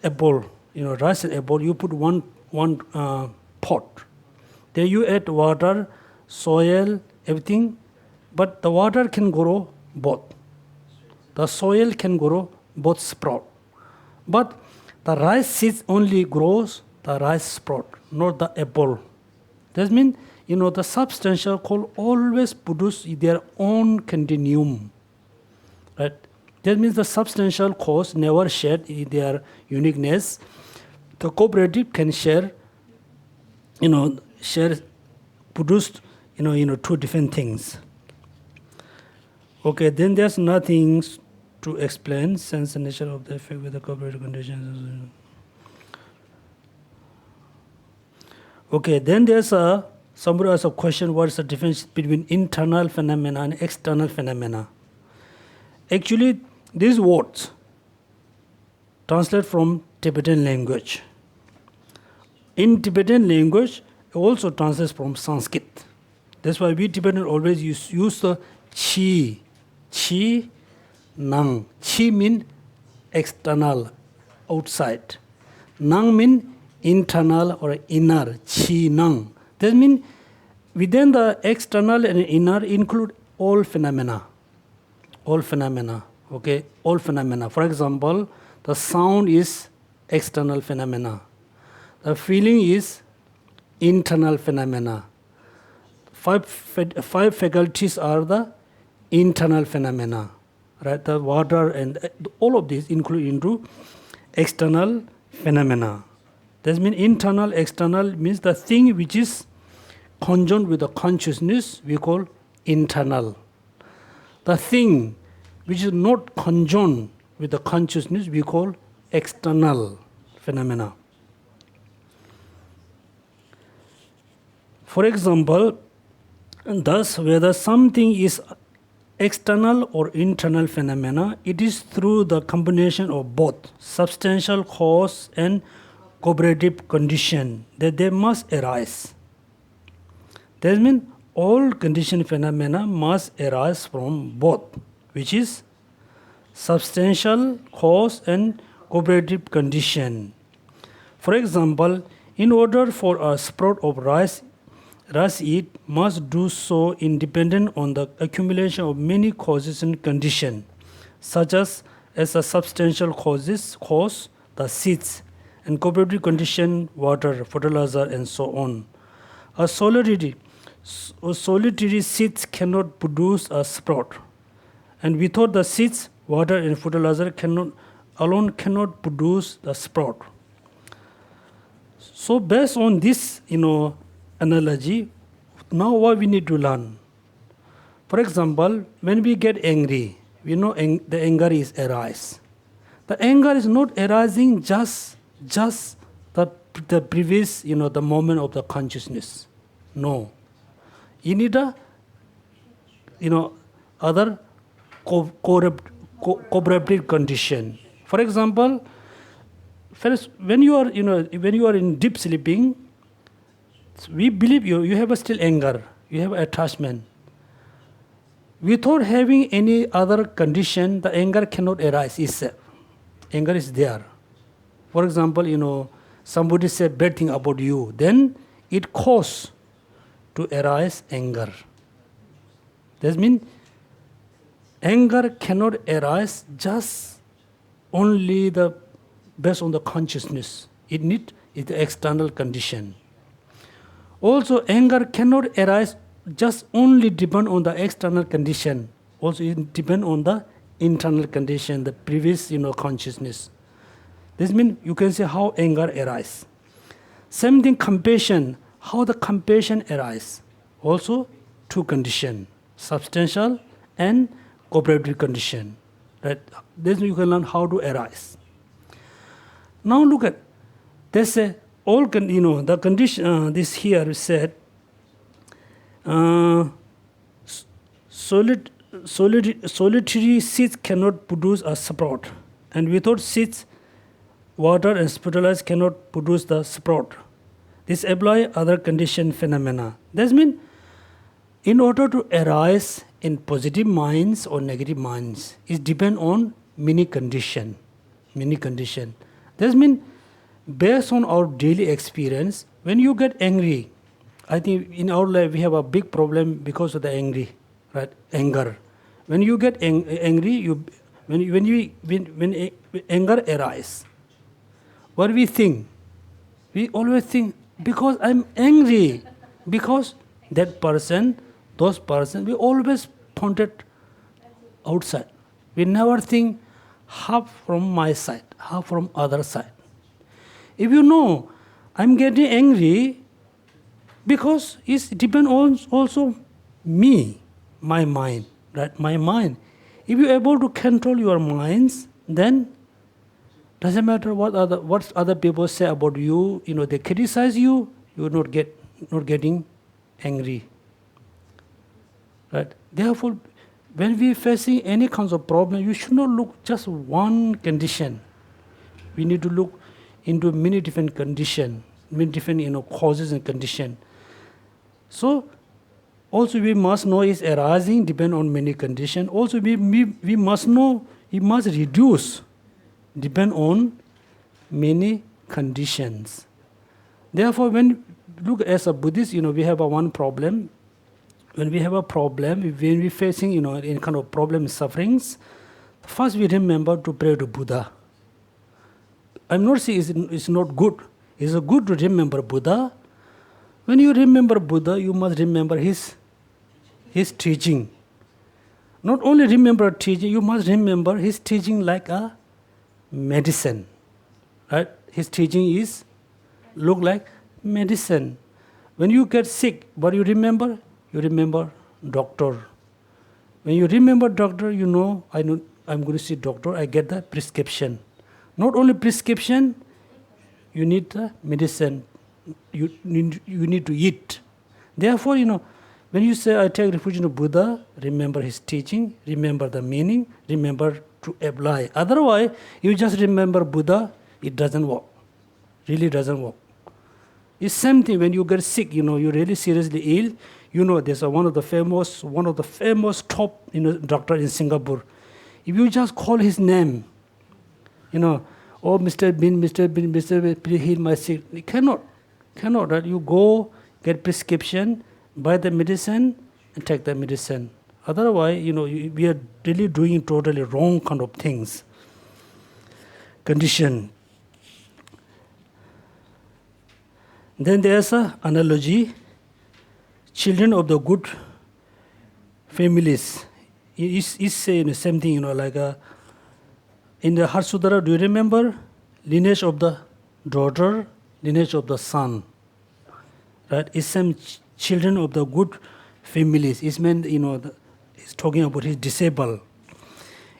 [SPEAKER 1] apple. Rice and apple. You put one pot. Then you add water, soil, everything. But the water can grow both. The soil can grow both sprout. But the rice seeds only grows the rice sprout, not the apple. That means, the substantial cause always produce their own continuum. Right? That means the substantial cause never shared their uniqueness. The cooperative can share produced, two different things. Okay, then there's nothing to explain sense and nature of the effect with the cooperative conditions. Okay, then there's somebody has a question, what is the difference between internal phenomena and external phenomena? Actually, these words translate from Tibetan language. In Tibetan language, it also translates from Sanskrit. That's why we Tibetans always use the chi. Chi, nang. Chi means external, outside. Nang means internal or inner. Chi, nang. That means within the external and inner include all phenomena. All phenomena. Okay, all phenomena. For example, the sound is external phenomena. The feeling is internal phenomena. Five faculties are the internal phenomena. Right? The water and all of these include into external phenomena. That means internal, external means the thing which is conjoined with the consciousness we call internal. The thing which is not conjoined with the consciousness we call external phenomena. For example, thus whether something is external or internal phenomena, it is through the combination of both substantial cause and cooperative condition that they must arise. That means all conditioned phenomena must arise from both, which is substantial cause and cooperative condition. For example, in order for a sprout of rice, it must do so independent on the accumulation of many causes and conditions, such as a substantial cause, the seeds, and cooperative condition, water, fertilizer, and so on. A solitary seeds cannot produce a sprout. And without the seeds, water and fertilizer alone cannot produce the sprout. So based on this, analogy, now what we need to learn. For example, when we get angry, we know the anger is arise. The anger is not arising just the previous, the moment of the consciousness. No. You need a, other corroborative condition. For example, first, when you are in deep sleeping, we believe you have a still anger, you have attachment. Without having any other condition, the anger cannot arise itself. Anger is there. For example, somebody said bad thing about you, then it causes to arise anger. That means anger cannot arise just only based on the consciousness. It needs the external condition. Also, anger cannot arise just only depend on the external condition. Also, it depends on the internal condition, the previous, consciousness. This means you can say how anger arises. Same thing, compassion, how the compassion arises. Also, two conditions, substantial and cooperative condition. Right? This you can learn how to arise. Now look at, there's the condition, this here is said, solitary seeds cannot produce a sprout, and without seeds, water and fertilizer cannot produce the sprout. This applies other condition phenomena. That means, in order to arise in positive minds or negative minds, it depends on many condition. That means, based on our daily experience, when you get angry, I think in our life we have a big problem because of the anger. When you get angry, when anger arises, what we think? We always think, because I'm angry, because that person, those person, we always pointed outside. We never think half from my side, half from other side. If you know, I'm getting angry because it depends on also me, my mind, right? My mind. If you're able to control your minds, then doesn't matter what other people say about you. They criticize you. You're not getting angry, right? Therefore, when we're facing any kinds of problem, you should not look just one condition. We need to look into many different conditions, many different causes and conditions. So, also we must know is arising depend on many conditions. Also we must know it must reduce depend on many conditions. Therefore, when look as a Buddhist, we have one problem. When we have a problem, when we're facing any kind of problem, sufferings, first we remember to pray to Buddha. I'm not saying it's not good. It's good to remember Buddha. When you remember Buddha, you must remember his teaching. Not only remember teaching, you must remember his teaching like a medicine. Right? His teaching look like medicine. When you get sick, what you remember? You remember doctor. When you remember doctor, I'm going to see doctor, I get the prescription. Not only prescription, you need the medicine. You need to eat. Therefore, when you say, I take refuge in Buddha, remember his teaching, remember the meaning, remember to apply. Otherwise, you just remember Buddha, it doesn't work. Really doesn't work. It's same thing when you get sick, you're really seriously ill. There's one of the famous top doctor in Singapore. If you just call his name, oh Mr. Bin, please heal my sick. You cannot, right? You go get prescription, buy the medicine, and take the medicine. Otherwise, we are really doing totally wrong kind of things. Condition. Then there's an analogy. children of the good families. Is saying the same thing, like in the Heart Sutra, do you remember? Lineage of the daughter, lineage of the son. Right? It's some children of the good families. It's meant, it's talking about his disabled.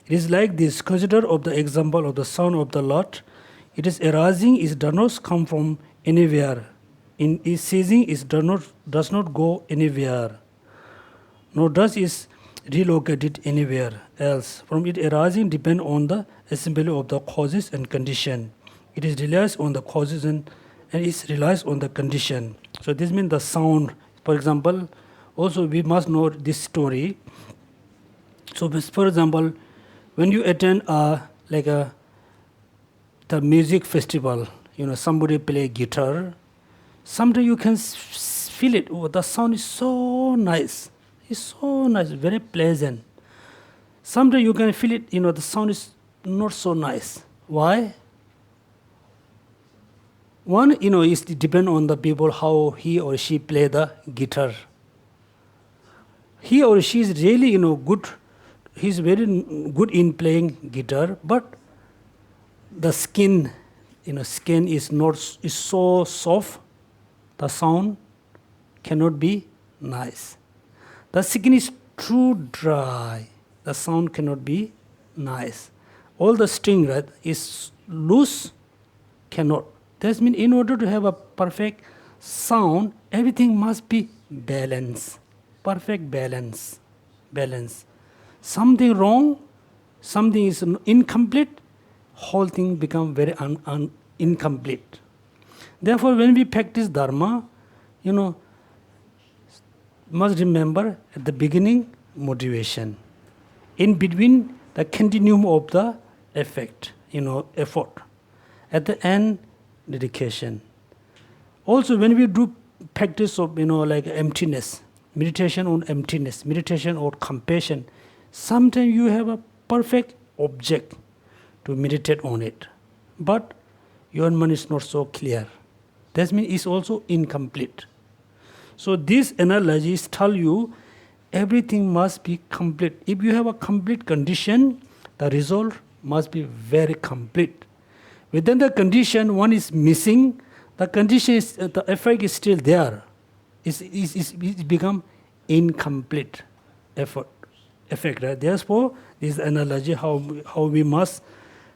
[SPEAKER 1] It is like this. Consider of the example of the son of the Lord. It is arising, it does not come from anywhere. In its ceasing, it does not go anywhere. Nor does it relocate it anywhere else. From it arising depend on the assembly of the causes and condition. It is relies on the causes and it relies on the condition. So this means the sound. For example, also we must know this story. So for example, when you attend the music festival, somebody play guitar, sometimes you can feel it. Oh, the sound is so nice. It's so nice, very pleasant. Sometimes you can feel it, the sound is not so nice. Why? One, it depends on the people how he or she play the guitar. He or she is really, good. He's very good in playing guitar, but the skin, skin is so soft. The sound cannot be nice. The skin is too dry. The sound cannot be nice. All the string, right, is loose, cannot. That means in order to have a perfect sound, everything must be balanced. Perfect balance. Balance. Something wrong, something is incomplete, whole thing become very incomplete. Therefore, when we practice Dharma, must remember at the beginning, motivation. In between, the continuum of the effect, effort. At the end, dedication. Also, when we do practice of, like emptiness, meditation on emptiness, meditation on compassion, sometimes you have a perfect object to meditate on it. But your mind is not so clear. That means it's also incomplete. So these analogies tell you everything must be complete. If you have a complete condition, the result must be very complete. Within the condition, one is missing, the condition is, the effect is still there. It's become incomplete effect. Right? Therefore, this analogy how we must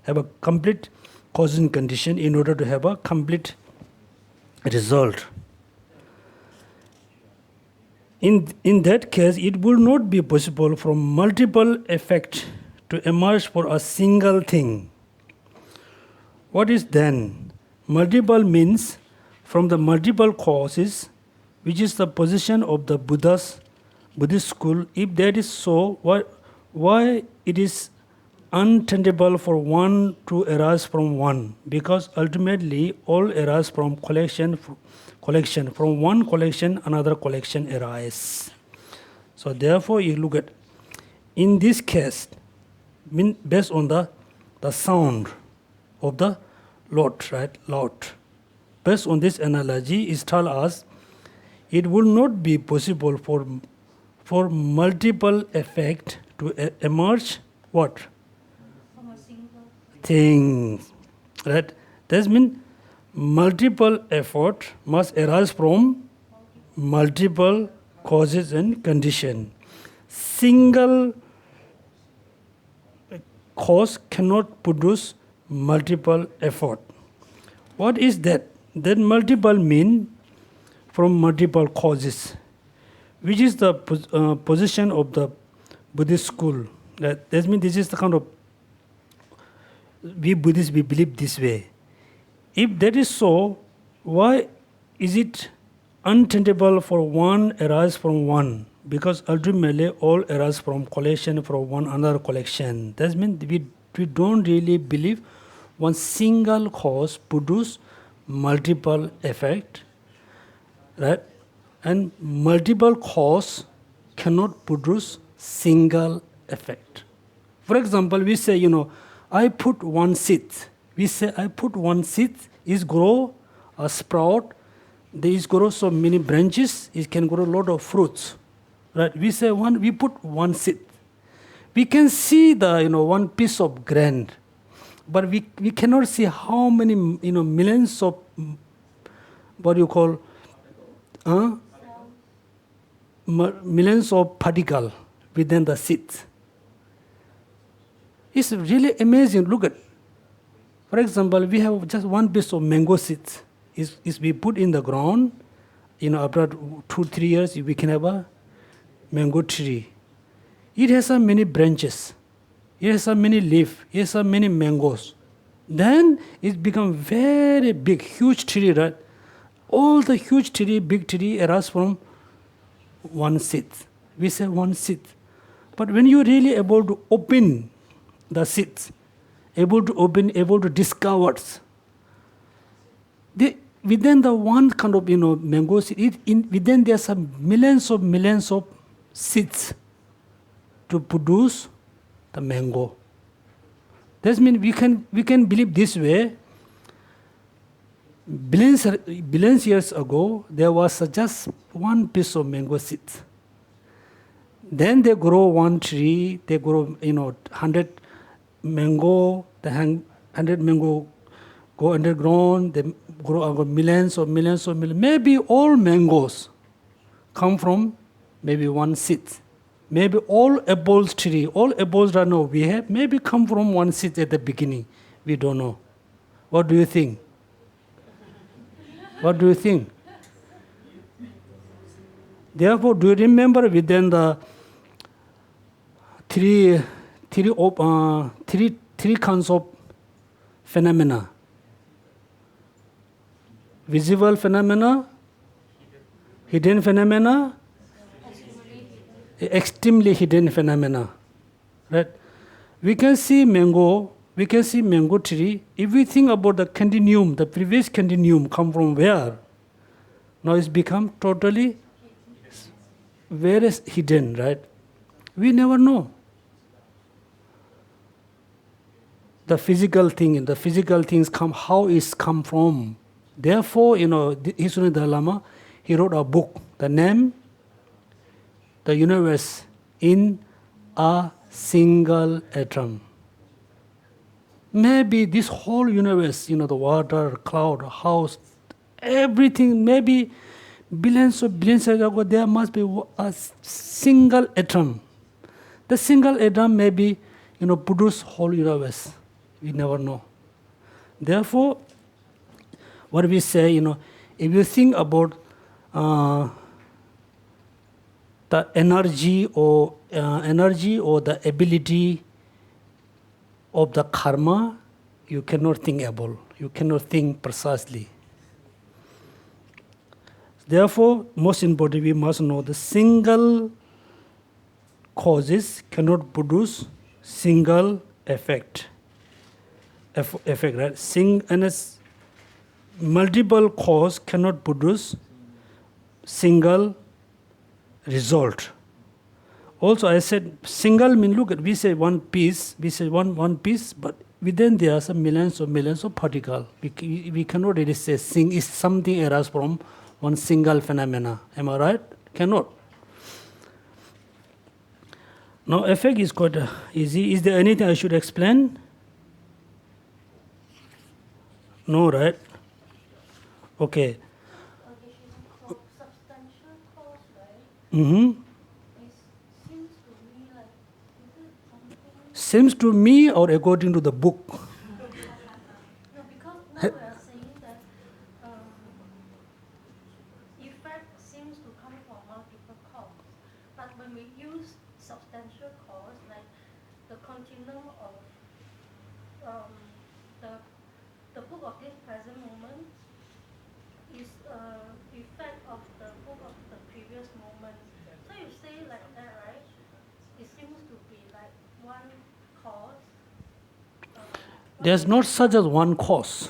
[SPEAKER 1] have a complete cause and condition in order to have a complete result. In that case, it will not be possible from multiple effects to emerge for a single thing. What is then? Multiple means from the multiple causes, which is the position of the Buddhist school. If that is so, why it is untenable for one to arise from one? Because ultimately all arise from collection. From one collection, another collection arises. So therefore, you look at, in this case, based on the sound of the Lord, right? Lord. Based on this analogy, it tells us it will not be possible for multiple effect to emerge what?
[SPEAKER 2] From a single
[SPEAKER 1] thing. Right? That means multiple effort must arise from multiple causes and condition. Single cause cannot produce multiple effort. What is that? That multiple mean from multiple causes, which is the position of the Buddhist school. That means this is the kind of, we Buddhists, we believe this way. If that is so, why is it untenable for one arise from one? Because ultimately all arise from collection from one another collection. That means we don't really believe one single cause produce multiple effect, right? And multiple cause cannot produce single effect. For example, we say, I put one seed. We say I put one seed, is grow, a sprout, there is grow so many branches, it can grow a lot of fruits. Right? We say we put one seed. We can see the one piece of ground, but we cannot see how many millions of what you call millions of particle within the seeds. It's really amazing. Look at, for example, we have just one piece of mango seeds. Is we put in the ground, after 2-3 years we can have a mango tree. It has so many branches. It has so many leaves. It has so many mangoes. Then it becomes very big, huge tree, right? All the huge tree, big tree arise from one seed. We say one seed. But when you're really able to open the seeds, able to open, able to discover, within the one kind of mango seed, within there's some millions of seeds to produce the mango. That means we can believe this way. Billions years ago, there was just one piece of mango seed. Then they grow one tree. They grow 100 mango. The 100 mango go underground. They grow millions of millions. Maybe all mangoes come from maybe one seed. Maybe all apples tree, all apples that now we have, maybe come from one seed at the beginning. We don't know. What do you think? What do you think? Therefore, do you remember within the three kinds of phenomena? Visible phenomena, hidden phenomena, extremely hidden phenomena. Right? We can see mango tree. If we think about the continuum, the previous continuum come from where? Now it's become totally very hidden, right? We never know. The physical things come, how it's come from. Therefore, His Holiness Dalai Lama, he wrote a book, the name, The Universe in a Single Atom. Maybe this whole universe, the water, cloud, house, everything, maybe billions years ago, there must be a single atom. The single atom maybe, produce whole universe. We never know. Therefore, what we say, if you think about the energy or the ability of the karma, you cannot think about. You cannot think precisely. Therefore, most important, we must know the single causes cannot produce single effect. Right? Multiple cause cannot produce single result. Also, I said single mean, look at, we say one piece, one piece, but within there are some millions of particles. We cannot really say is something arises from one single phenomena. Am I right? Cannot. Now, effect is quite easy. Is there anything I should explain? No, right? Okay.
[SPEAKER 2] Substantial cause, right?
[SPEAKER 1] Mm-hmm.
[SPEAKER 2] Seems to me like, is it something?
[SPEAKER 1] Seems to me or according to the book?
[SPEAKER 2] No, because now we are saying that effect seems to come from multiple causes. But when we use substantial cause, like the continuum of the book of this present moment is effect of the book of the previous moment. So you say like that, right? It seems to be like one cause.
[SPEAKER 1] There's not such as one cause.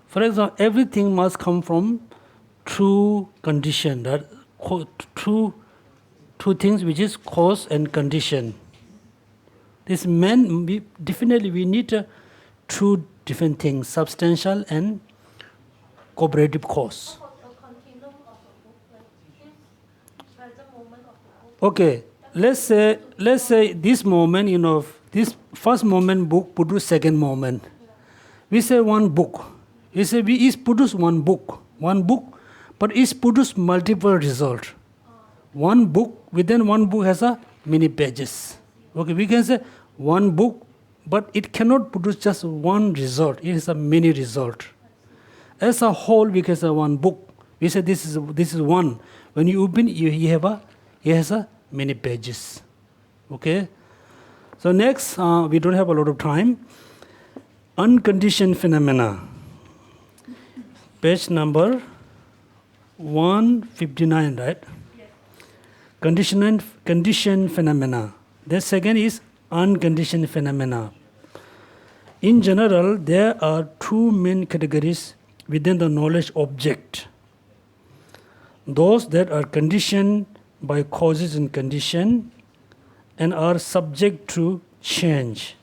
[SPEAKER 1] For example, everything must come from two condition, that two things, which is cause and condition. This definitely we need two different things, substantial and cooperative cause.
[SPEAKER 2] How about a continuum of the book, like this present moment of the book?
[SPEAKER 1] Okay, let's say this moment, this first moment book produce second moment. We say one book. We say we each produce one book, but each produce multiple result. One book, within one book has a many pages. Okay, we can say one book, but it cannot produce just one result. It is a many result. As a whole, we can say one book. We say this is one. When you open, it has a many pages. Okay. So next, we don't have a lot of time. Unconditioned phenomena. Page number 159, right? Conditioned phenomena. The second is unconditioned phenomena. In general, there are two main categories within the knowledge object. Those that are conditioned by causes and condition and are subject to change.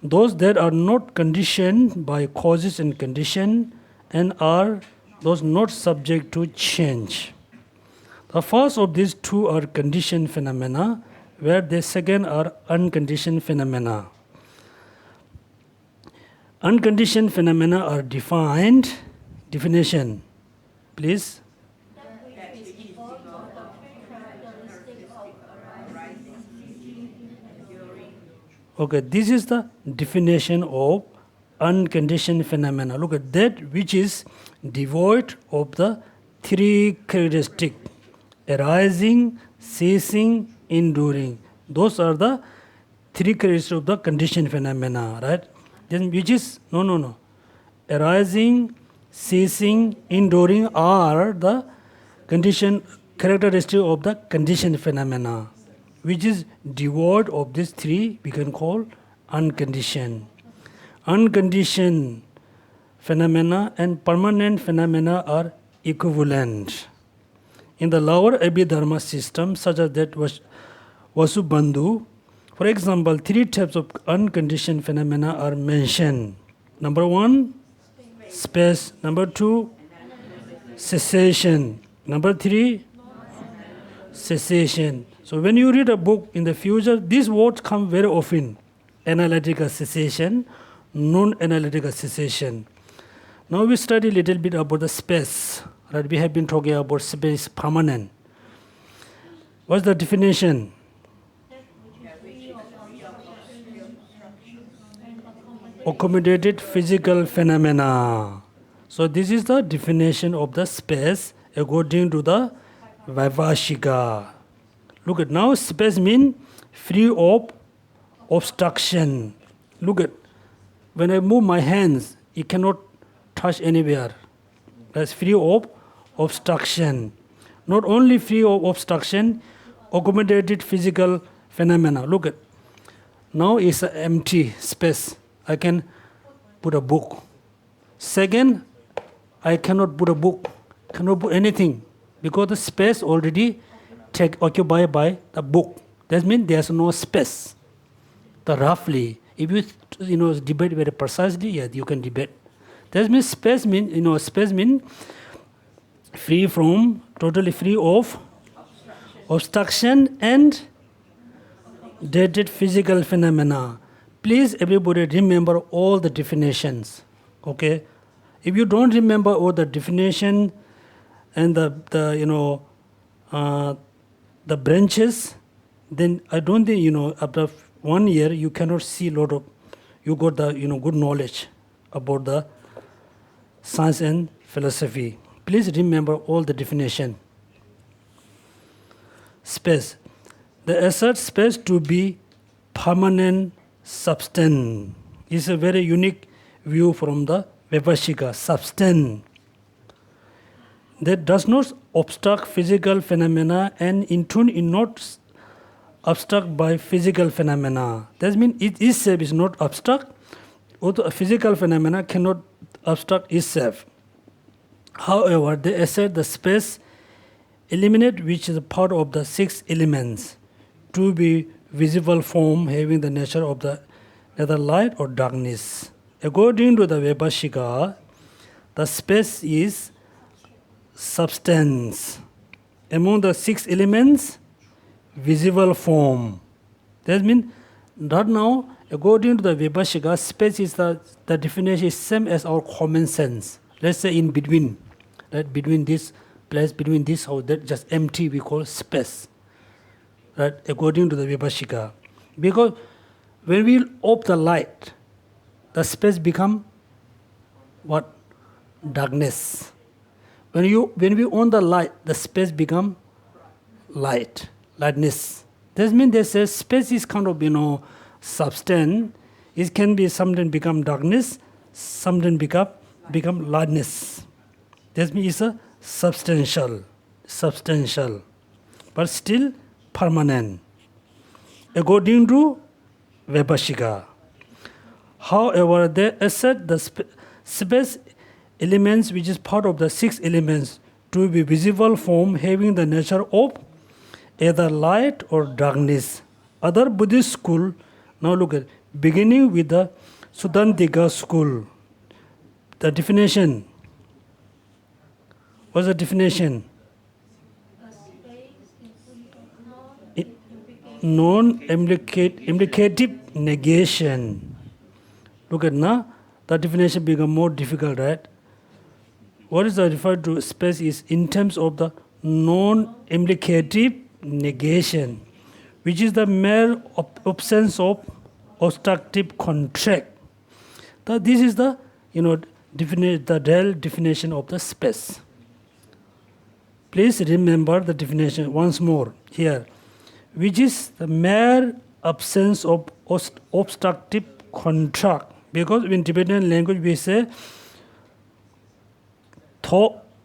[SPEAKER 1] Those that are not conditioned by causes and condition and are those not subject to change. The first of these two are conditioned phenomena, where the second are unconditioned phenomena. Unconditioned phenomena are defined. Definition, please.
[SPEAKER 2] That which is devoid of the characteristic of arising, enduring.
[SPEAKER 1] Okay, this is the definition of unconditioned phenomena. Look at that which is devoid of the three characteristics: arising, ceasing, enduring. Those are the three characteristics of the conditioned phenomena, right? Then which is no. Arising, ceasing, enduring are the condition characteristics of the conditioned phenomena. Which is devoid of these three, we can call unconditioned. Unconditioned phenomena and permanent phenomena are equivalent. In the lower Abhidharma system, such as that was Vasubandhu, for example, three types of unconditioned phenomena are mentioned. Number one, space. Number two, cessation. Number three, cessation. So when you read a book in the future, these words come very often. Analytical cessation, non-analytical cessation. Now we study a little bit about the space. Right? We have been talking about space permanent. What's the definition? Accommodated physical phenomena. So this is the definition of the space according to the Vaibhashika. Look at now, space means free of obstruction. Look at, when I move my hands, it cannot touch anywhere. That's free of obstruction. Not only free of obstruction, accommodated physical phenomena. Look at, now it's an empty space. I can put a book. Second, I cannot put a book, cannot put anything, because the space already occupied by the book. That means there's no space. The roughly, if you debate very precisely, yeah, you can debate. That means space means free from, totally free of obstruction and dated physical phenomena. Please, everybody, remember all the definitions. Okay, if you don't remember all the definition and the branches, then I don't think after 1 year you cannot see you got the good knowledge about the science and philosophy. Please remember all the definition. Space. The assert space to be permanent substance is a very unique view from the Vaibhashika. Substance that does not obstruct physical phenomena and in turn is not obstruct by physical phenomena. That means it itself is not obstruct, although a physical phenomena cannot obstruct itself. However, they assert the space eliminate which is a part of the 6 elements to be visible form having the nature of the either light or darkness. According to the Vaibhashika, The space is substance. Among the 6 elements, visible form. That means that now, according to the Vibhashika, space is the definition is same as our common sense. Let's say in between, right? Between this place, between this or that, just empty, we call space. Right? According to the Vibhashika. Because when we off the light, the space become what? Darkness. When we on the light, the space become lightness. That means they say space is kind of, substance. It can be something become darkness, something become lightness. That means it's a substantial, but still permanent. According to Vibhashika. However, they assert the space elements, which is part of the 6 elements, to be visible form having the nature of either light or darkness. Other Buddhist school, now look at, beginning with the Sudantika school. The definition. What's the definition? Non-implicative negation. Look at now, the definition become more difficult, right? What is the referred to space is in terms of the non-implicative negation, which is the mere absence of obstructive contract. This is the the real definition of the space. Please remember the definition once more here, which is the mere absence of obstructive contract. Because in Tibetan language we say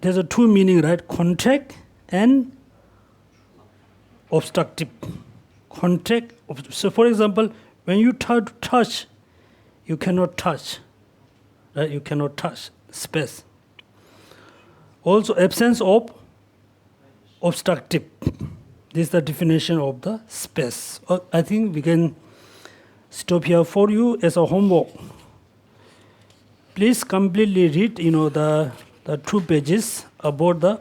[SPEAKER 1] there's a 2 meaning, right? Contract and obstructive. Contract. So, for example, when you try to touch, you cannot touch. Right? You cannot touch space. Also, absence of obstructive. This is the definition of the space. I think we can stop here for you as a homework. Please completely read, the 2 pages about the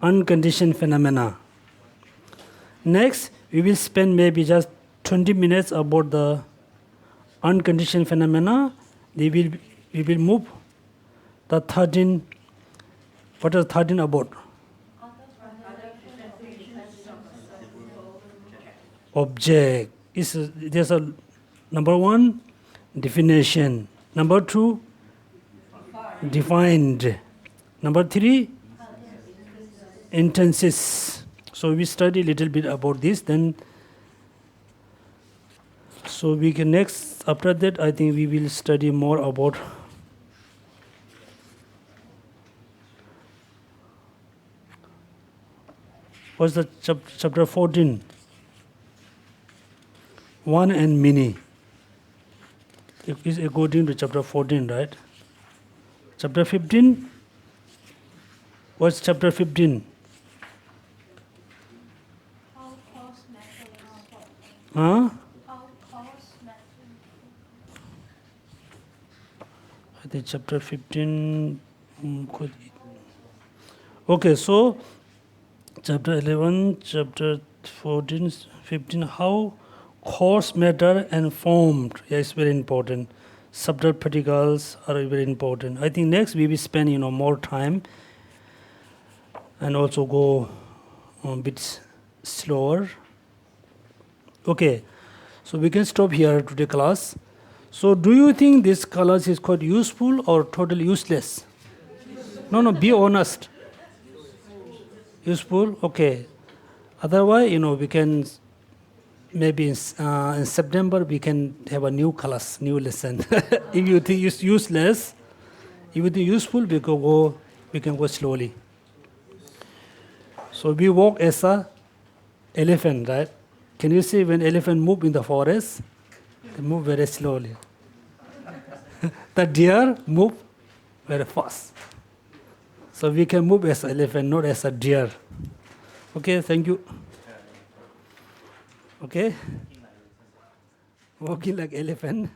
[SPEAKER 1] unconditioned phenomena. Next, we will spend maybe just 20 minutes about the unconditioned phenomena. We will move the 13. What is 13 about? Object. There's a number 1, definition. Number 2, defined. Number 3, intenses. So we study a little bit about this, then so we can next, after that I think we will study more about what's the chapter 14, one and many. It is according to chapter 14, right? Chapter 15. What's chapter 15?
[SPEAKER 2] How cause matter is formed.
[SPEAKER 1] Huh?
[SPEAKER 2] How cause matter.
[SPEAKER 1] I think chapter 15. Okay, so chapter 11, chapter 14, 15. How cause matter and formed. Yes, very important. Subtle particles are very important. I think next we will spend more time and also go a bit slower. Okay, so we can stop here today class. So do you think this class is quite useful or totally useless? No, be honest. Useful? Okay. Otherwise, we can maybe in September we can have a new class, new lesson. If you think it's useless, if you think useful, we can go slowly. So we walk as a elephant, right? Can you see when elephant move in the forest? They move very slowly. The deer move very fast. So we can move as an elephant, not as a deer. Okay, thank you. Okay? Walking like elephant.